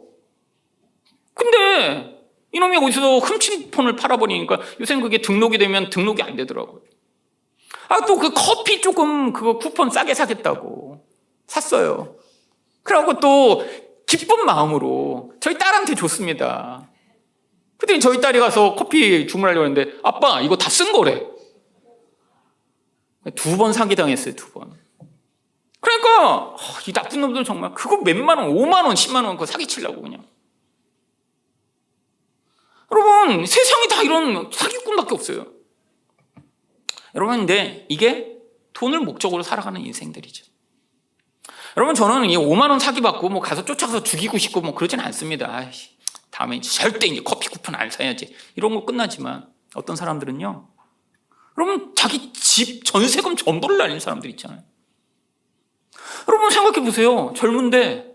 근데 이놈이 어디서 훔친 폰을 팔아버리니까 요새는 그게 등록이 되면 등록이 안 되더라고요. 또 그 커피 조금 그거 쿠폰 싸게 사겠다고 샀어요. 그래갖고 또 기쁜 마음으로 저희 딸한테 줬습니다. 그때 저희 딸이 가서 커피 주문하려고 했는데 아빠 이거 다 쓴 거래. 2번 사기당했어요. 2번. 그러니까 이 나쁜 놈들 정말 그거 몇만 원, 5만 원, 10만 원 그거 사기치려고 그냥. 여러분, 세상이 다 이런 사기꾼밖에 없어요. 여러분, 근데 이게 돈을 목적으로 살아가는 인생들이죠. 여러분, 저는 이 5만 원 사기받고 가서 쫓아가서 죽이고 싶고 그러진 않습니다. 다음에 절대 이제 커피 쿠폰 안 사야지. 이런 거 끝나지만 어떤 사람들은요. 여러분, 자기 집 전세금 전부를 날린 사람들 있잖아요. 여러분, 생각해 보세요. 젊은데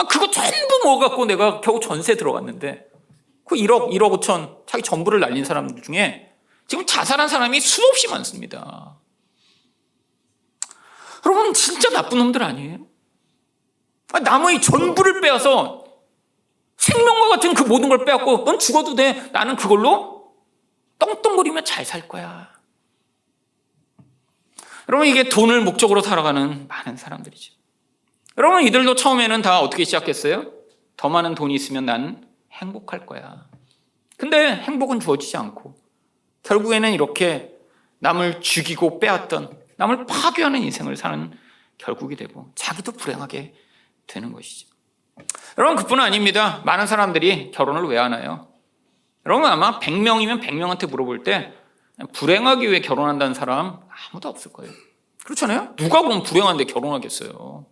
그거 전부 모아갖고 내가 겨우 전세 들어갔는데 그 1억 5천 자기 전부를 날린 사람들 중에 지금 자살한 사람이 수없이 많습니다. 여러분, 진짜 나쁜 놈들 아니에요? 남의 전부를 빼앗아 생명과 같은 그 모든 걸 빼앗고 넌 죽어도 돼. 나는 그걸로 떵떵거리며 잘 살 거야. 여러분, 이게 돈을 목적으로 살아가는 많은 사람들이죠. 여러분, 이들도 처음에는 다 어떻게 시작했어요? 더 많은 돈이 있으면 난 행복할 거야. 근데 행복은 주어지지 않고 결국에는 이렇게 남을 죽이고 빼앗던 남을 파괴하는 인생을 사는 결국이 되고 자기도 불행하게 되는 것이죠. 여러분, 그뿐 아닙니다. 많은 사람들이 결혼을 왜 하나요? 여러분, 아마 100명이면 100명한테 물어볼 때 불행하기 위해 결혼한다는 사람 아무도 없을 거예요. 그렇잖아요? 누가 그럼 불행한데 결혼하겠어요?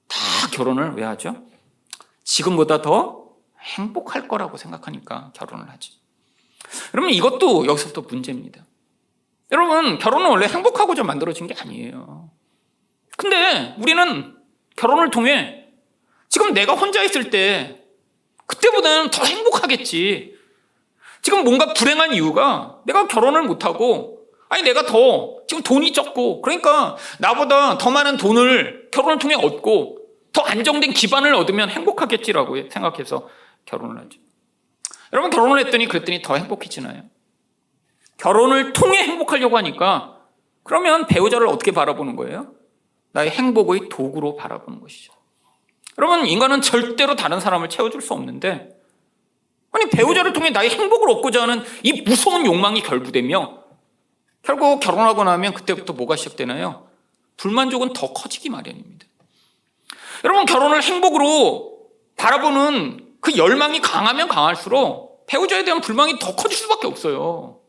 다 결혼을 왜 하죠? 지금보다 더 행복할 거라고 생각하니까 결혼을 하죠. 여러분, 이것도 여기서부터 문제입니다. 여러분, 결혼은 원래 행복하고자 만들어진 게 아니에요. 근데 우리는 결혼을 통해 지금 내가 혼자 있을 때 그때보다는 더 행복하겠지. 지금 뭔가 불행한 이유가 내가 결혼을 못하고 내가 더 지금 돈이 적고 그러니까 나보다 더 많은 돈을 결혼을 통해 얻고 더 안정된 기반을 얻으면 행복하겠지라고 생각해서 결혼을 하죠. 여러분, 결혼을 했더니 그랬더니 더 행복해지나요? 결혼을 통해 행복하려고 하니까 그러면 배우자를 어떻게 바라보는 거예요? 나의 행복의 도구로 바라보는 것이죠. 여러분, 인간은 절대로 다른 사람을 채워줄 수 없는데, 아니 배우자를 통해 나의 행복을 얻고자 하는 이 무서운 욕망이 결부되며 결국 결혼하고 나면 그때부터 뭐가 시작되나요? 불만족은 더 커지기 마련입니다. 여러분, 결혼을 행복으로 바라보는 그 열망이 강하면 강할수록 배우자에 대한 불만이 더 커질 수밖에 없어요.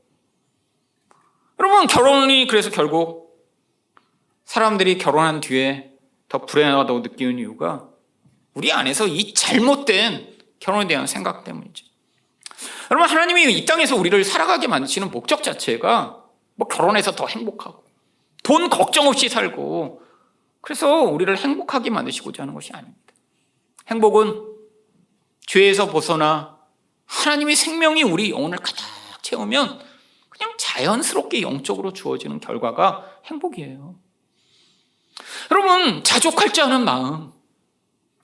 여러분, 결혼이 그래서 결국 사람들이 결혼한 뒤에 더 불행하다고 느끼는 이유가 우리 안에서 이 잘못된 결혼에 대한 생각 때문이죠. 여러분, 하나님이 이 땅에서 우리를 살아가게 만드시는 목적 자체가 뭐 결혼해서 더 행복하고 돈 걱정 없이 살고 그래서 우리를 행복하게 만드시고자 하는 것이 아닙니다. 행복은 죄에서 벗어나 하나님의 생명이 우리 영혼을 가득 채우면 그냥 자연스럽게 영적으로 주어지는 결과가 행복이에요. 여러분, 자족할 줄 아는 마음,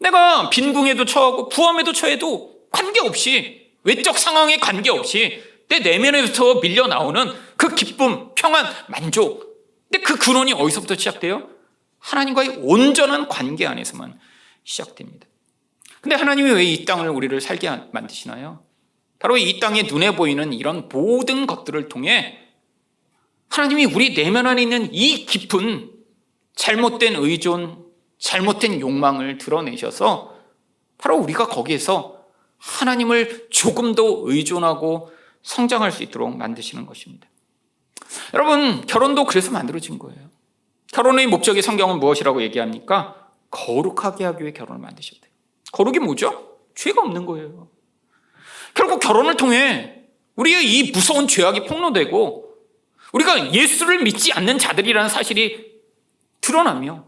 내가 빈궁에도 처하고 부함에도 처해도 관계없이, 외적 상황에 관계없이 내 내면에서 밀려 나오는 그 기쁨, 평안, 만족. 근데 그 근원이 어디서부터 시작돼요? 하나님과의 온전한 관계 안에서만 시작됩니다. 근데 하나님이 왜 이 땅을 우리를 살게 만드시나요? 바로 이 땅에 눈에 보이는 이런 모든 것들을 통해 하나님이 우리 내면 안에 있는 이 깊은 잘못된 의존, 잘못된 욕망을 드러내셔서 바로 우리가 거기에서 하나님을 조금 더 의존하고 성장할 수 있도록 만드시는 것입니다. 여러분, 결혼도 그래서 만들어진 거예요. 결혼의 목적이 성경은 무엇이라고 얘기합니까? 거룩하게 하기 위해 결혼을 만드셨대요. 거룩이 뭐죠? 죄가 없는 거예요. 결국 결혼을 통해 우리의 이 무서운 죄악이 폭로되고 우리가 예수를 믿지 않는 자들이라는 사실이 드러나며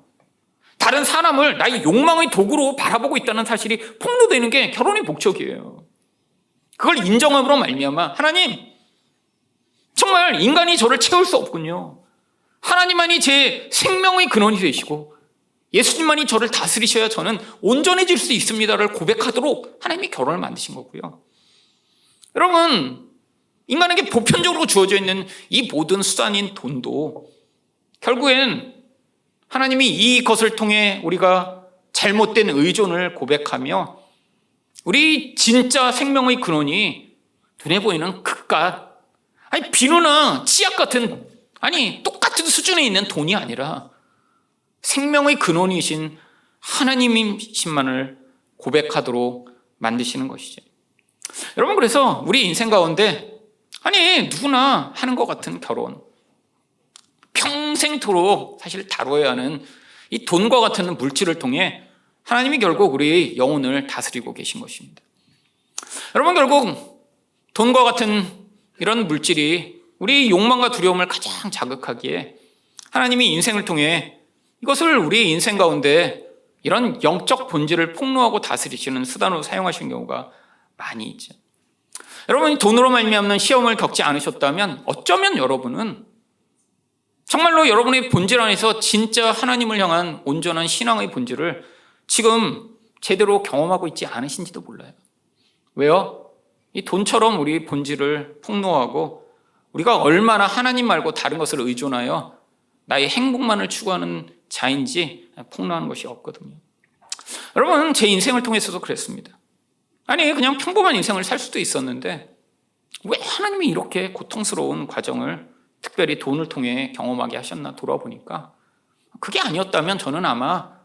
다른 사람을 나의 욕망의 도구로 바라보고 있다는 사실이 폭로되는 게 결혼의 목적이에요. 그걸 인정함으로 말미암아 하나님, 정말 인간이 저를 채울 수 없군요. 하나님만이 제 생명의 근원이 되시고 예수님만이 저를 다스리셔야 저는 온전해질 수 있습니다를 고백하도록 하나님이 결혼을 만드신 거고요. 여러분, 인간에게 보편적으로 주어져 있는 이 모든 수단인 돈도 결국엔 하나님이 이것을 통해 우리가 잘못된 의존을 고백하며 우리 진짜 생명의 근원이 눈에 보이는 그깟, 아니 비누나 치약 같은, 아니 똑같은 수준에 있는 돈이 아니라 생명의 근원이신 하나님이신만을 고백하도록 만드시는 것이죠. 여러분, 그래서 우리 인생 가운데 아니 누구나 하는 것 같은 결혼, 평생토록 사실 다뤄야 하는 이 돈과 같은 물질을 통해 하나님이 결국 우리 영혼을 다스리고 계신 것입니다. 여러분, 결국 돈과 같은 이런 물질이 우리 욕망과 두려움을 가장 자극하기에 하나님이 인생을 통해 이것을 우리 인생 가운데 이런 영적 본질을 폭로하고 다스리시는 수단으로 사용하시는 경우가 많이 있죠. 여러분이 돈으로 말미암는 시험을 겪지 않으셨다면 어쩌면 여러분은 정말로 여러분의 본질 안에서 진짜 하나님을 향한 온전한 신앙의 본질을 지금 제대로 경험하고 있지 않으신지도 몰라요. 왜요? 이 돈처럼 우리 본질을 폭로하고 우리가 얼마나 하나님 말고 다른 것을 의존하여 나의 행복만을 추구하는 자인지 폭로하는 것이 없거든요. 여러분, 제 인생을 통해서도 그랬습니다. 아니 그냥 평범한 인생을 살 수도 있었는데 왜 하나님이 이렇게 고통스러운 과정을 특별히 돈을 통해 경험하게 하셨나 돌아보니까 그게 아니었다면 저는 아마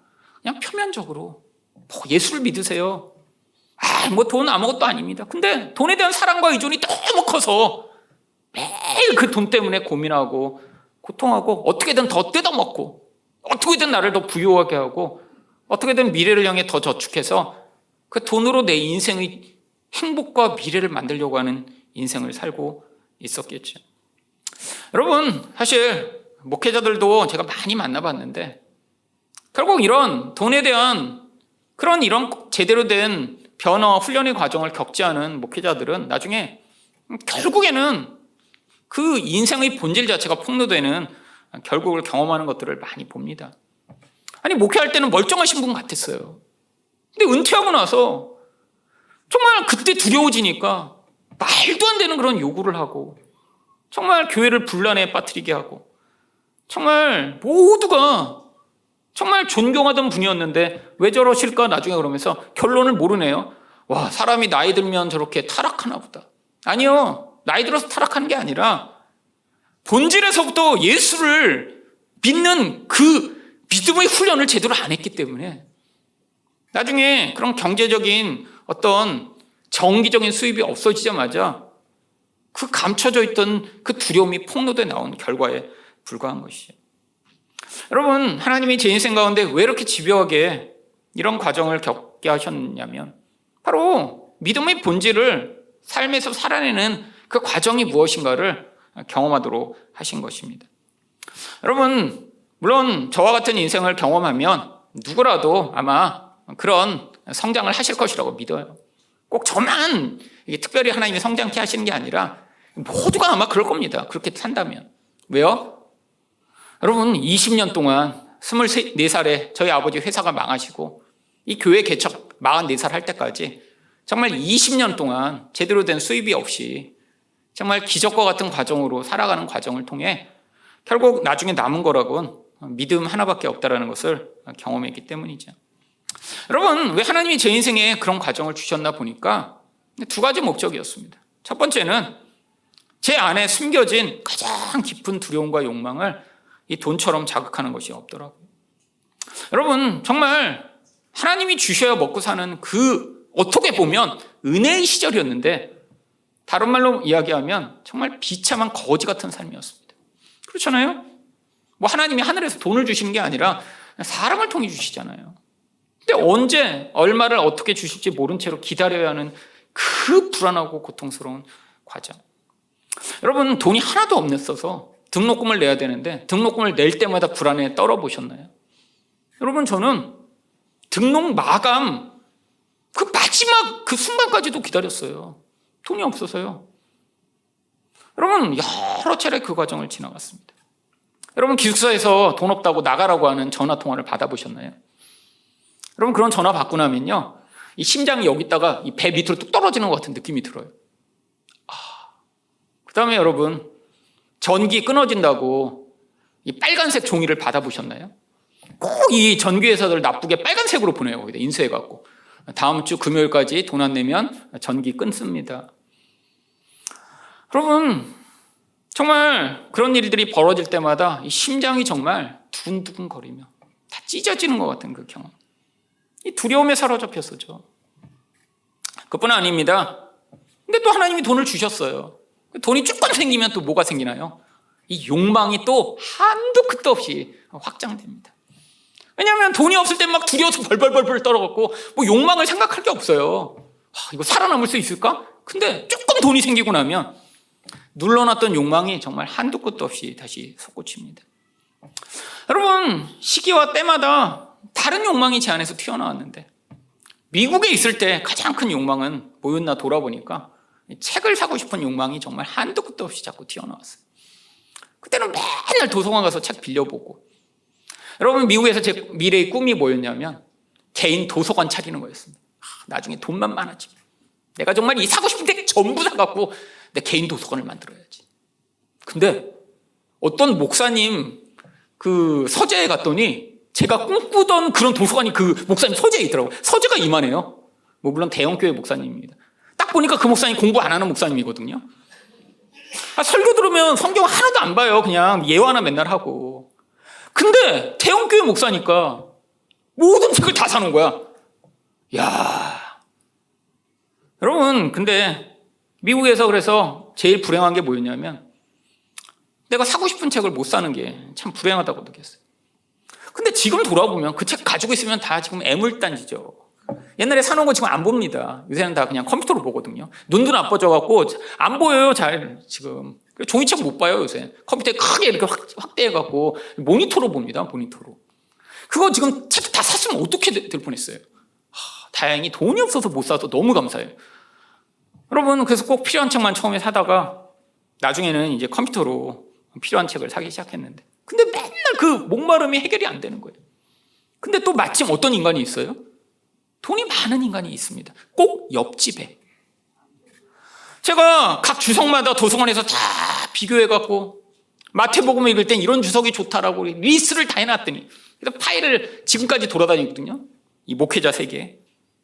그냥 표면적으로 뭐 예수를 믿으세요. 뭐 돈 아무것도 아닙니다. 근데 돈에 대한 사랑과 의존이 너무 커서 매일 그 돈 때문에 고민하고 고통하고 어떻게든 더 뜯어먹고 어떻게든 나를 더 부유하게 하고 어떻게든 미래를 향해 더 저축해서 그 돈으로 내 인생의 행복과 미래를 만들려고 하는 인생을 살고 있었겠죠. 여러분, 사실 목회자들도 제가 많이 만나봤는데 결국 이런 돈에 대한 그런 이런 제대로 된 변화와 훈련의 과정을 겪지 않은 목회자들은 나중에 결국에는 그 인생의 본질 자체가 폭로되는 결국을 경험하는 것들을 많이 봅니다. 아니 목회할 때는 멀쩡하신 분 같았어요. 근데 은퇴하고 나서 정말 그때 두려워지니까 말도 안 되는 그런 요구를 하고 정말 교회를 분란에 빠뜨리게 하고 정말 모두가 정말 존경하던 분이었는데 왜 저러실까 나중에 그러면서 결론을 모르네요. 와, 사람이 나이 들면 저렇게 타락하나 보다. 아니요. 나이 들어서 타락하는 게 아니라 본질에서부터 예수를 믿는 그 믿음의 훈련을 제대로 안 했기 때문에 나중에 그런 경제적인 어떤 정기적인 수입이 없어지자마자 그 감춰져 있던 그 두려움이 폭로돼 나온 결과에 불과한 것이죠. 여러분, 하나님이 제 인생 가운데 왜 이렇게 집요하게 이런 과정을 겪게 하셨냐면 바로 믿음의 본질을 삶에서 살아내는 그 과정이 무엇인가를 경험하도록 하신 것입니다. 여러분, 물론 저와 같은 인생을 경험하면 누구라도 아마 그런 성장을 하실 것이라고 믿어요. 꼭 저만 특별히 하나님이 성장케 하시는 게 아니라 모두가 아마 그럴 겁니다. 그렇게 산다면. 왜요? 여러분, 20년 동안 24살에 저희 아버지 회사가 망하시고 이 교회 개척 44살 할 때까지 정말 20년 동안 제대로 된 수입이 없이 정말 기적과 같은 과정으로 살아가는 과정을 통해 결국 나중에 남은 거라고는 믿음 하나밖에 없다는 것을 경험했기 때문이죠. 여러분, 왜 하나님이 제 인생에 그런 과정을 주셨나 보니까 두 가지 목적이었습니다. 첫 번째는 제 안에 숨겨진 가장 깊은 두려움과 욕망을 이 돈처럼 자극하는 것이 없더라고요. 여러분, 정말 하나님이 주셔야 먹고 사는 그 어떻게 보면 은혜의 시절이었는데 다른 말로 이야기하면 정말 비참한 거지 같은 삶이었습니다. 그렇잖아요? 뭐 하나님이 하늘에서 돈을 주시는 게 아니라 사람을 통해 주시잖아요. 근데 언제 얼마를 어떻게 주실지 모른 채로 기다려야 하는 그 불안하고 고통스러운 과정. 여러분, 돈이 하나도 없었어서 등록금을 내야 되는데 등록금을 낼 때마다 불안에 떨어보셨나요? 여러분, 저는 등록 마감 그 마지막 그 순간까지도 기다렸어요. 돈이 없어서요. 여러분, 여러 차례 그 과정을 지나갔습니다. 여러분, 기숙사에서 돈 없다고 나가라고 하는 전화 통화를 받아보셨나요? 여러분, 그런 전화 받고 나면요, 이 심장이 여기다가 이 배 밑으로 뚝 떨어지는 것 같은 느낌이 들어요. 그 다음에 여러분, 전기 끊어진다고 이 빨간색 종이를 받아보셨나요? 꼭 이 전기회사들 나쁘게 빨간색으로 보내요. 거기다 인쇄해갖고 다음 주 금요일까지 돈 안 내면 전기 끊습니다. 여러분, 정말 그런 일들이 벌어질 때마다 이 심장이 정말 두근두근 거리며 다 찢어지는 것 같은 그 경험. 이 두려움에 사로잡혔었죠. 그뿐 아닙니다. 근데 또 하나님이 돈을 주셨어요. 돈이 조금 생기면 또 뭐가 생기나요? 이 욕망이 또 한도 끝도 없이 확장됩니다. 왜냐하면 돈이 없을 땐 막 두려워서 벌벌벌 떨어갖고 뭐 욕망을 생각할 게 없어요. 이거 살아남을 수 있을까? 근데 조금 돈이 생기고 나면 눌러놨던 욕망이 정말 한도 끝도 없이 다시 솟구칩니다. 여러분, 시기와 때마다 다른 욕망이 제 안에서 튀어나왔는데 미국에 있을 때 가장 큰 욕망은 뭐였나 돌아보니까 책을 사고 싶은 욕망이 정말 한도 끝도 없이 자꾸 튀어나왔어요. 그때는 맨날 도서관 가서 책 빌려보고, 여러분, 미국에서 제 미래의 꿈이 뭐였냐면 개인 도서관 차리는 거였습니다. 나중에 돈만 많아지면 내가 정말 이 사고 싶은 책 전부 사갖고 내 개인 도서관을 만들어야지. 근데 어떤 목사님 그 서재에 갔더니 제가 꿈꾸던 그런 도서관이 그 목사님 서재에 있더라고요. 서재가 이만해요. 뭐 물론 대형교회 목사님입니다. 딱 보니까 그 목사님 공부 안 하는 목사님이거든요. 설교 들으면 성경 하나도 안 봐요. 그냥 예화나 맨날 하고. 근데 대형교회 목사니까 모든 책을 다 사는 거야. 야, 여러분, 근데 미국에서 그래서 제일 불행한 게 뭐였냐면 내가 사고 싶은 책을 못 사는 게 참 불행하다고 느꼈어요. 근데 지금 돌아보면 그 책 가지고 있으면 다 지금 애물단지죠. 옛날에 사놓은 거 지금 안 봅니다. 요새는 다 그냥 컴퓨터로 보거든요. 눈도 나빠져갖고 안 보여요, 잘 지금. 종이책 못 봐요, 요새. 컴퓨터에 크게 이렇게 확대해갖고 모니터로 봅니다, 모니터로. 그거 지금 책 다 샀으면 어떻게 될 뻔했어요. 다행히 돈이 없어서 못 사서 너무 감사해요. 여러분, 그래서 꼭 필요한 책만 처음에 사다가 나중에는 이제 컴퓨터로 필요한 책을 사기 시작했는데, 근데 맨날 그 목마름이 해결이 안 되는 거예요. 근데 또 마침 어떤 인간이 있어요? 돈이 많은 인간이 있습니다. 꼭 옆집에. 제가 각 주성마다 도서관에서 다 비교해갖고 마태복음을 읽을 땐 이런 주석이 좋다라고 리스트를 다 해놨더니, 그래서 파일을 지금까지 돌아다니거든요. 이 목회자 세계.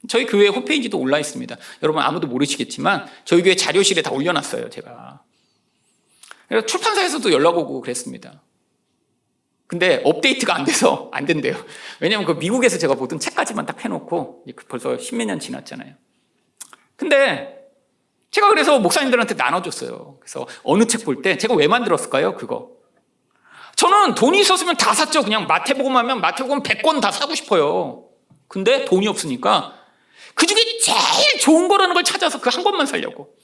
저희 교회 홈페이지도 올라 있습니다. 여러분 아무도 모르시겠지만 저희 교회 자료실에 다 올려놨어요, 제가. 그래서 출판사에서도 연락 오고 그랬습니다. 근데 업데이트가 안 돼서 안 된대요. 왜냐하면 그 미국에서 제가 보던 책까지만 딱 해놓고 벌써 십몇 년 지났잖아요. 근데 제가 그래서 목사님들한테 나눠줬어요. 그래서 어느 책 볼 때 제가 왜 만들었을까요? 그거. 저는 돈이 있었으면 다 샀죠. 그냥 마태복음 하면 마태복음 100권 다 사고 싶어요. 근데 돈이 없으니까 그중에 제일 좋은 거라는 걸 찾아서 그 한 권만 사려고.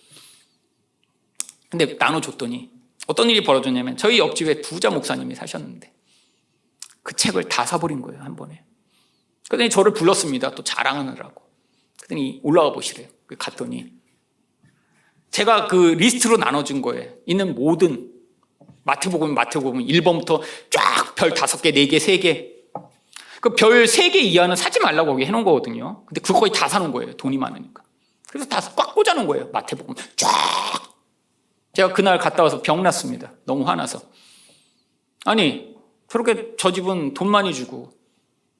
근데 나눠줬더니 어떤 일이 벌어졌냐면 저희 옆집에 부자 목사님이 사셨는데 그 책을 다 사버린 거예요, 한 번에. 그랬더니 저를 불렀습니다. 또 자랑하느라고. 그랬더니 올라와 보시래요. 갔더니 제가 그 리스트로 나눠준 거에 있는 모든 마태복음 1번부터 쫙 별 5개, 4개, 3개. 그 별 3개 이하는 사지 말라고 거기 해놓은 거거든요. 근데 그거 거의 다 사놓은 거예요. 돈이 많으니까. 그래서 다 꽉 꽂아놓은 거예요. 마태복음 쫙. 제가 그날 갔다 와서 병 났습니다. 너무 화나서. 아니, 그렇게 저 집은 돈 많이 주고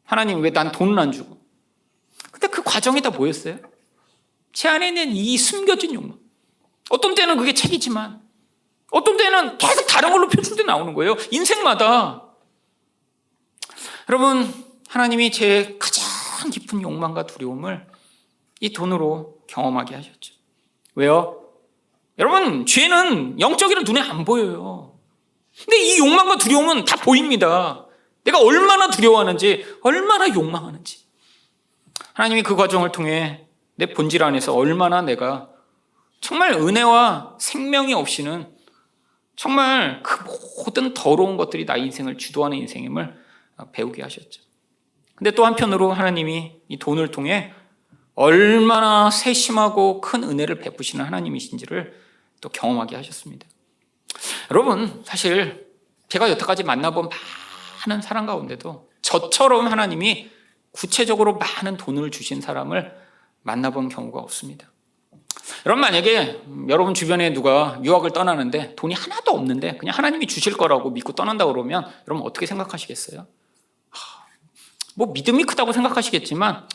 하나님 왜 난 돈은 안 주고. 근데 그 과정이 다 뭐였어요? 제 안에 있는 이 숨겨진 욕망. 어떤 때는 그게 책이지만 어떤 때는 계속 다른 걸로 표출돼 나오는 거예요. 인생마다. 여러분, 하나님이 제 가장 깊은 욕망과 두려움을 이 돈으로 경험하게 하셨죠. 왜요? 여러분, 죄는 영적으로 눈에 안 보여요. 근데 이 욕망과 두려움은 다 보입니다. 내가 얼마나 두려워하는지, 얼마나 욕망하는지. 하나님이 그 과정을 통해 내 본질 안에서 얼마나 내가 정말 은혜와 생명이 없이는 정말 그 모든 더러운 것들이 나의 인생을 주도하는 인생임을 배우게 하셨죠. 근데 또 한편으로 하나님이 이 돈을 통해 얼마나 세심하고 큰 은혜를 베푸시는 하나님이신지를 또 경험하게 하셨습니다. 여러분, 사실 제가 여태까지 만나본 많은 사람 가운데도 저처럼 하나님이 구체적으로 많은 돈을 주신 사람을 만나본 경우가 없습니다. 여러분, 만약에 여러분 주변에 누가 유학을 떠나는데 돈이 하나도 없는데 그냥 하나님이 주실 거라고 믿고 떠난다 그러면 여러분 어떻게 생각하시겠어요? 뭐 믿음이 크다고 생각하시겠지만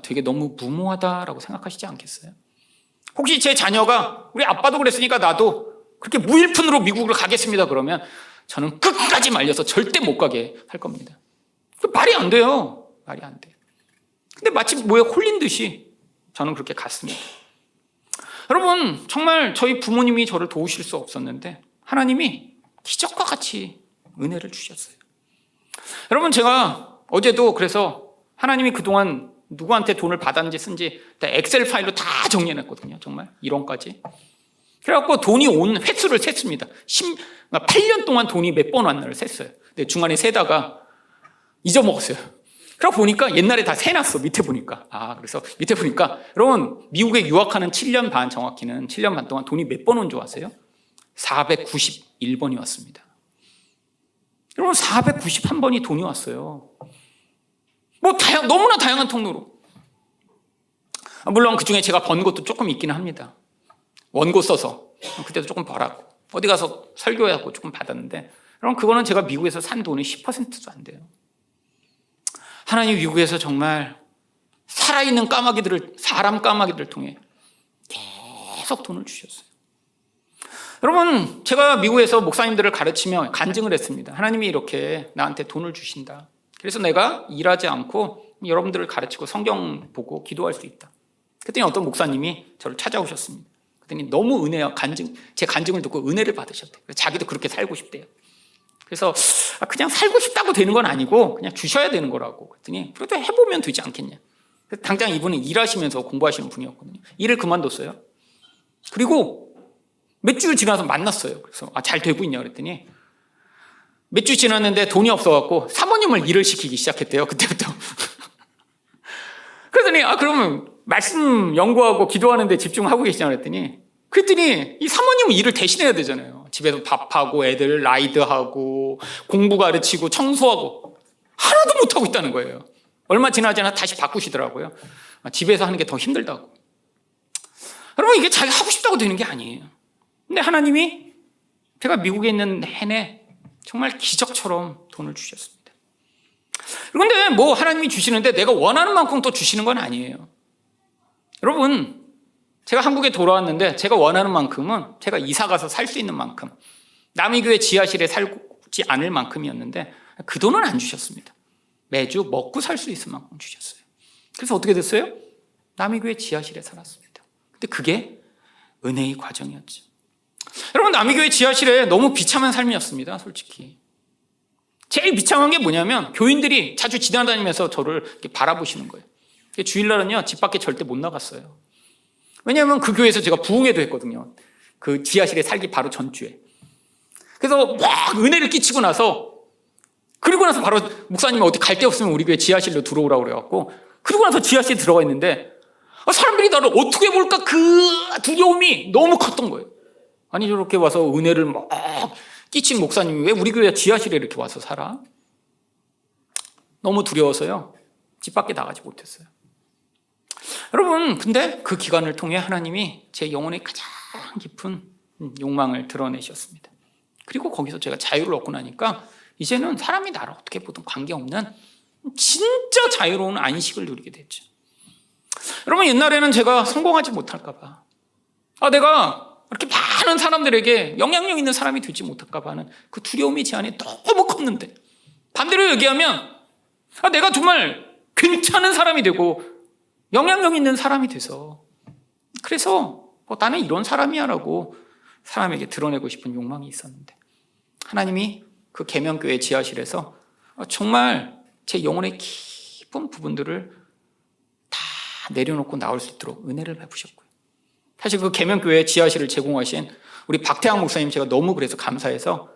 되게 너무 무모하다라고 생각하시지 않겠어요? 혹시 제 자녀가 우리 아빠도 그랬으니까 나도 그렇게 무일푼으로 미국을 가겠습니다 그러면 저는 끝까지 말려서 절대 못 가게 할 겁니다. 말이 안 돼요. 말이 안 돼요. 근데 마치 뭐에 홀린 듯이 저는 그렇게 갔습니다. 여러분, 정말 저희 부모님이 저를 도우실 수 없었는데 하나님이 기적과 같이 은혜를 주셨어요. 여러분, 제가 어제도 그래서 하나님이 그동안 누구한테 돈을 받았는지 쓴지 엑셀 파일로 다 정리해놨거든요. 정말 1원까지. 그래갖고 돈이 온 횟수를 셌습니다. 8년 동안 돈이 몇 번 왔나를 셌어요. 근데 중간에 세다가 잊어먹었어요. 그러고 보니까 옛날에 다 세놨어. 밑에 보니까. 그래서 밑에 보니까 여러분, 미국에 유학하는 7년 반, 정확히는 7년 반 동안 돈이 몇 번 온 줄 아세요? 491번이 왔습니다. 여러분, 491번이 돈이 왔어요. 뭐 너무나 다양한 통로로. 물론 그중에 제가 번 것도 조금 있기는 합니다. 원고 써서 그때도 조금 벌었고 어디 가서 설교하고 조금 받았는데 그럼 그거는 제가 미국에서 산 돈의 10%도 안 돼요. 하나님 미국에서 정말 살아있는 까마귀들을, 사람 까마귀들을 통해 계속 돈을 주셨어요. 여러분, 제가 미국에서 목사님들을 가르치며 간증을 했습니다. 하나님이 이렇게 나한테 돈을 주신다. 그래서 내가 일하지 않고 여러분들을 가르치고 성경 보고 기도할 수 있다. 그랬더니 어떤 목사님이 저를 찾아오셨습니다. 그랬더니 너무 은혜와 제 간증을 듣고 은혜를 받으셨대요. 자기도 그렇게 살고 싶대요. 그래서 그냥 살고 싶다고 되는 건 아니고 그냥 주셔야 되는 거라고. 그랬더니 그래도 해보면 되지 않겠냐. 그래서 당장 이분은 일하시면서 공부하시는 분이었거든요. 일을 그만뒀어요. 그리고 몇 주 지나서 만났어요. 그래서 잘 되고 있냐 그랬더니 몇 주 지났는데 돈이 없어갖고 사모님을 일을 시키기 시작했대요. 그때부터. 그랬더니 그러면 말씀 연구하고 기도하는 데 집중하고 계시냐 그랬더니 이 사모님은 일을 대신해야 되잖아요. 집에서 밥하고 애들 라이드하고 공부 가르치고 청소하고 하나도 못하고 있다는 거예요. 얼마 지나지 않아 다시 바꾸시더라고요. 집에서 하는 게 더 힘들다고. 여러분, 이게 자기가 하고 싶다고 되는 게 아니에요. 근데 하나님이 제가 미국에 있는 내내 정말 기적처럼 돈을 주셨습니다. 그런데 뭐 하나님이 주시는데 내가 원하는 만큼 또 주시는 건 아니에요. 여러분, 제가 한국에 돌아왔는데 제가 원하는 만큼은 제가 이사 가서 살 수 있는 만큼, 남의 교회 지하실에 살지 않을 만큼이었는데 그 돈은 안 주셨습니다. 매주 먹고 살 수 있을 만큼 주셨어요. 그래서 어떻게 됐어요? 남의 교회 지하실에 살았습니다. 근데 그게 은혜의 과정이었죠. 여러분, 남의 교회 지하실에 너무 비참한 삶이었습니다. 솔직히 제일 비참한 게 뭐냐면 교인들이 자주 지나다니면서 저를 이렇게 바라보시는 거예요. 주일날은요 집 밖에 절대 못 나갔어요. 왜냐하면 그 교회에서 제가 부흥회도 했거든요. 그 지하실에 살기 바로 전주에. 그래서 막 은혜를 끼치고 나서, 그리고 나서 바로 목사님이 어디 갈 데 없으면 우리 교회 지하실로 들어오라고 그래갖고, 그리고 나서 지하실에 들어가 있는데 사람들이 나를 어떻게 볼까 그 두려움이 너무 컸던 거예요. 아니, 저렇게 와서 은혜를 막 끼친 목사님이 왜 우리 교회 지하실에 이렇게 와서 살아? 너무 두려워서요 집 밖에 나가지 못했어요. 여러분, 근데 그 기간을 통해 하나님이 제 영혼의 가장 깊은 욕망을 드러내셨습니다. 그리고 거기서 제가 자유를 얻고 나니까 이제는 사람이 나를 어떻게 보든 관계없는 진짜 자유로운 안식을 누리게 됐죠. 여러분, 옛날에는 제가 성공하지 못할까 봐, 내가 이렇게 많은 사람들에게 영향력 있는 사람이 되지 못할까 봐 하는 그 두려움이 제 안에 너무 컸는데, 반대로 얘기하면 내가 정말 괜찮은 사람이 되고 영향력 있는 사람이 돼서, 그래서 나는 이런 사람이야 라고 사람에게 드러내고 싶은 욕망이 있었는데, 하나님이 그 계명교회 지하실에서 정말 제 영혼의 깊은 부분들을 다 내려놓고 나올 수 있도록 은혜를 베푸셨고요. 사실 그 계명교회 지하실을 제공하신 우리 박태양 목사님, 제가 너무 그래서 감사해서,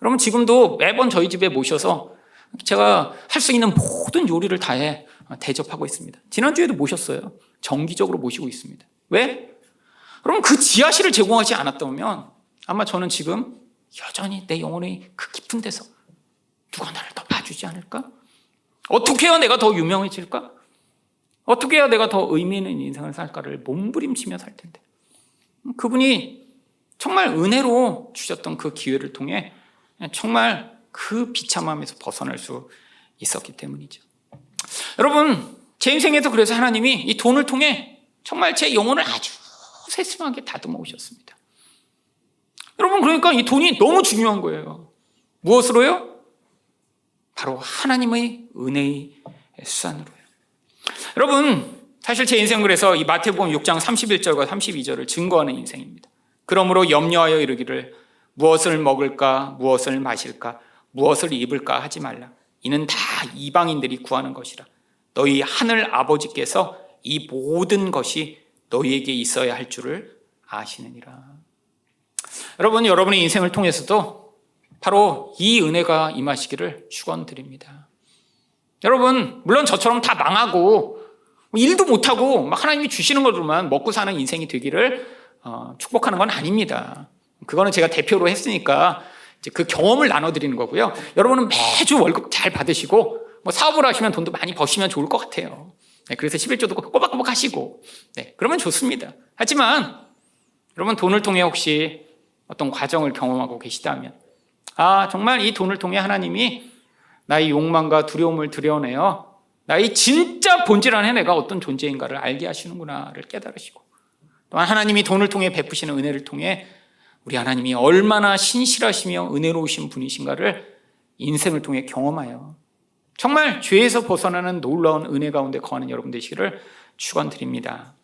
여러분 지금도 매번 저희 집에 모셔서 제가 할 수 있는 모든 요리를 다해 대접하고 있습니다. 지난주에도 모셨어요. 정기적으로 모시고 있습니다. 왜? 여러분, 그 지하실을 제공하지 않았다면 아마 저는 지금 여전히 내 영혼의 그 깊은 데서 누가 나를 더 봐주지 않을까? 어떻게 해야 내가 더 유명해질까? 어떻게 해야 내가 더 의미 있는 인생을 살까를 몸부림치며 살 텐데, 그분이 정말 은혜로 주셨던 그 기회를 통해 정말 그 비참함에서 벗어날 수 있었기 때문이죠. 여러분, 제 인생에서 그래서 하나님이 이 돈을 통해 정말 제 영혼을 아주 세심하게 다듬어 오셨습니다. 여러분, 그러니까 이 돈이 너무 중요한 거예요. 무엇으로요? 바로 하나님의 은혜의 수단으로요. 여러분, 사실 제 인생은 그래서 이 마태복음 6장 31절과 32절을 증거하는 인생입니다. 그러므로 염려하여 이르기를 무엇을 먹을까, 무엇을 마실까, 무엇을 입을까 하지 말라. 이는 다 이방인들이 구하는 것이라. 너희 하늘 아버지께서 이 모든 것이 너희에게 있어야 할 줄을 아시느니라. 여러분, 여러분의 인생을 통해서도 바로 이 은혜가 임하시기를 축원드립니다. 여러분, 물론 저처럼 다 망하고 일도 못하고 막 하나님이 주시는 것으로만 먹고 사는 인생이 되기를 축복하는 건 아닙니다. 그거는 제가 대표로 했으니까 이제 그 경험을 나눠드리는 거고요. 여러분은 매주 월급 잘 받으시고 뭐 사업을 하시면 돈도 많이 버시면 좋을 것 같아요. 네, 그래서 11조도 꼬박꼬박 하시고, 네, 그러면 좋습니다. 하지만 여러분, 돈을 통해 혹시 어떤 과정을 경험하고 계시다면, 정말 이 돈을 통해 하나님이 나의 욕망과 두려움을 드러내어 나의 진짜 본질 안에 내가 어떤 존재인가를 알게 하시는구나를 깨달으시고, 또한 하나님이 돈을 통해 베푸시는 은혜를 통해 우리 하나님이 얼마나 신실하시며 은혜로우신 분이신가를 인생을 통해 경험하여 정말 죄에서 벗어나는 놀라운 은혜 가운데 거하는 여러분 되시기를 축원드립니다.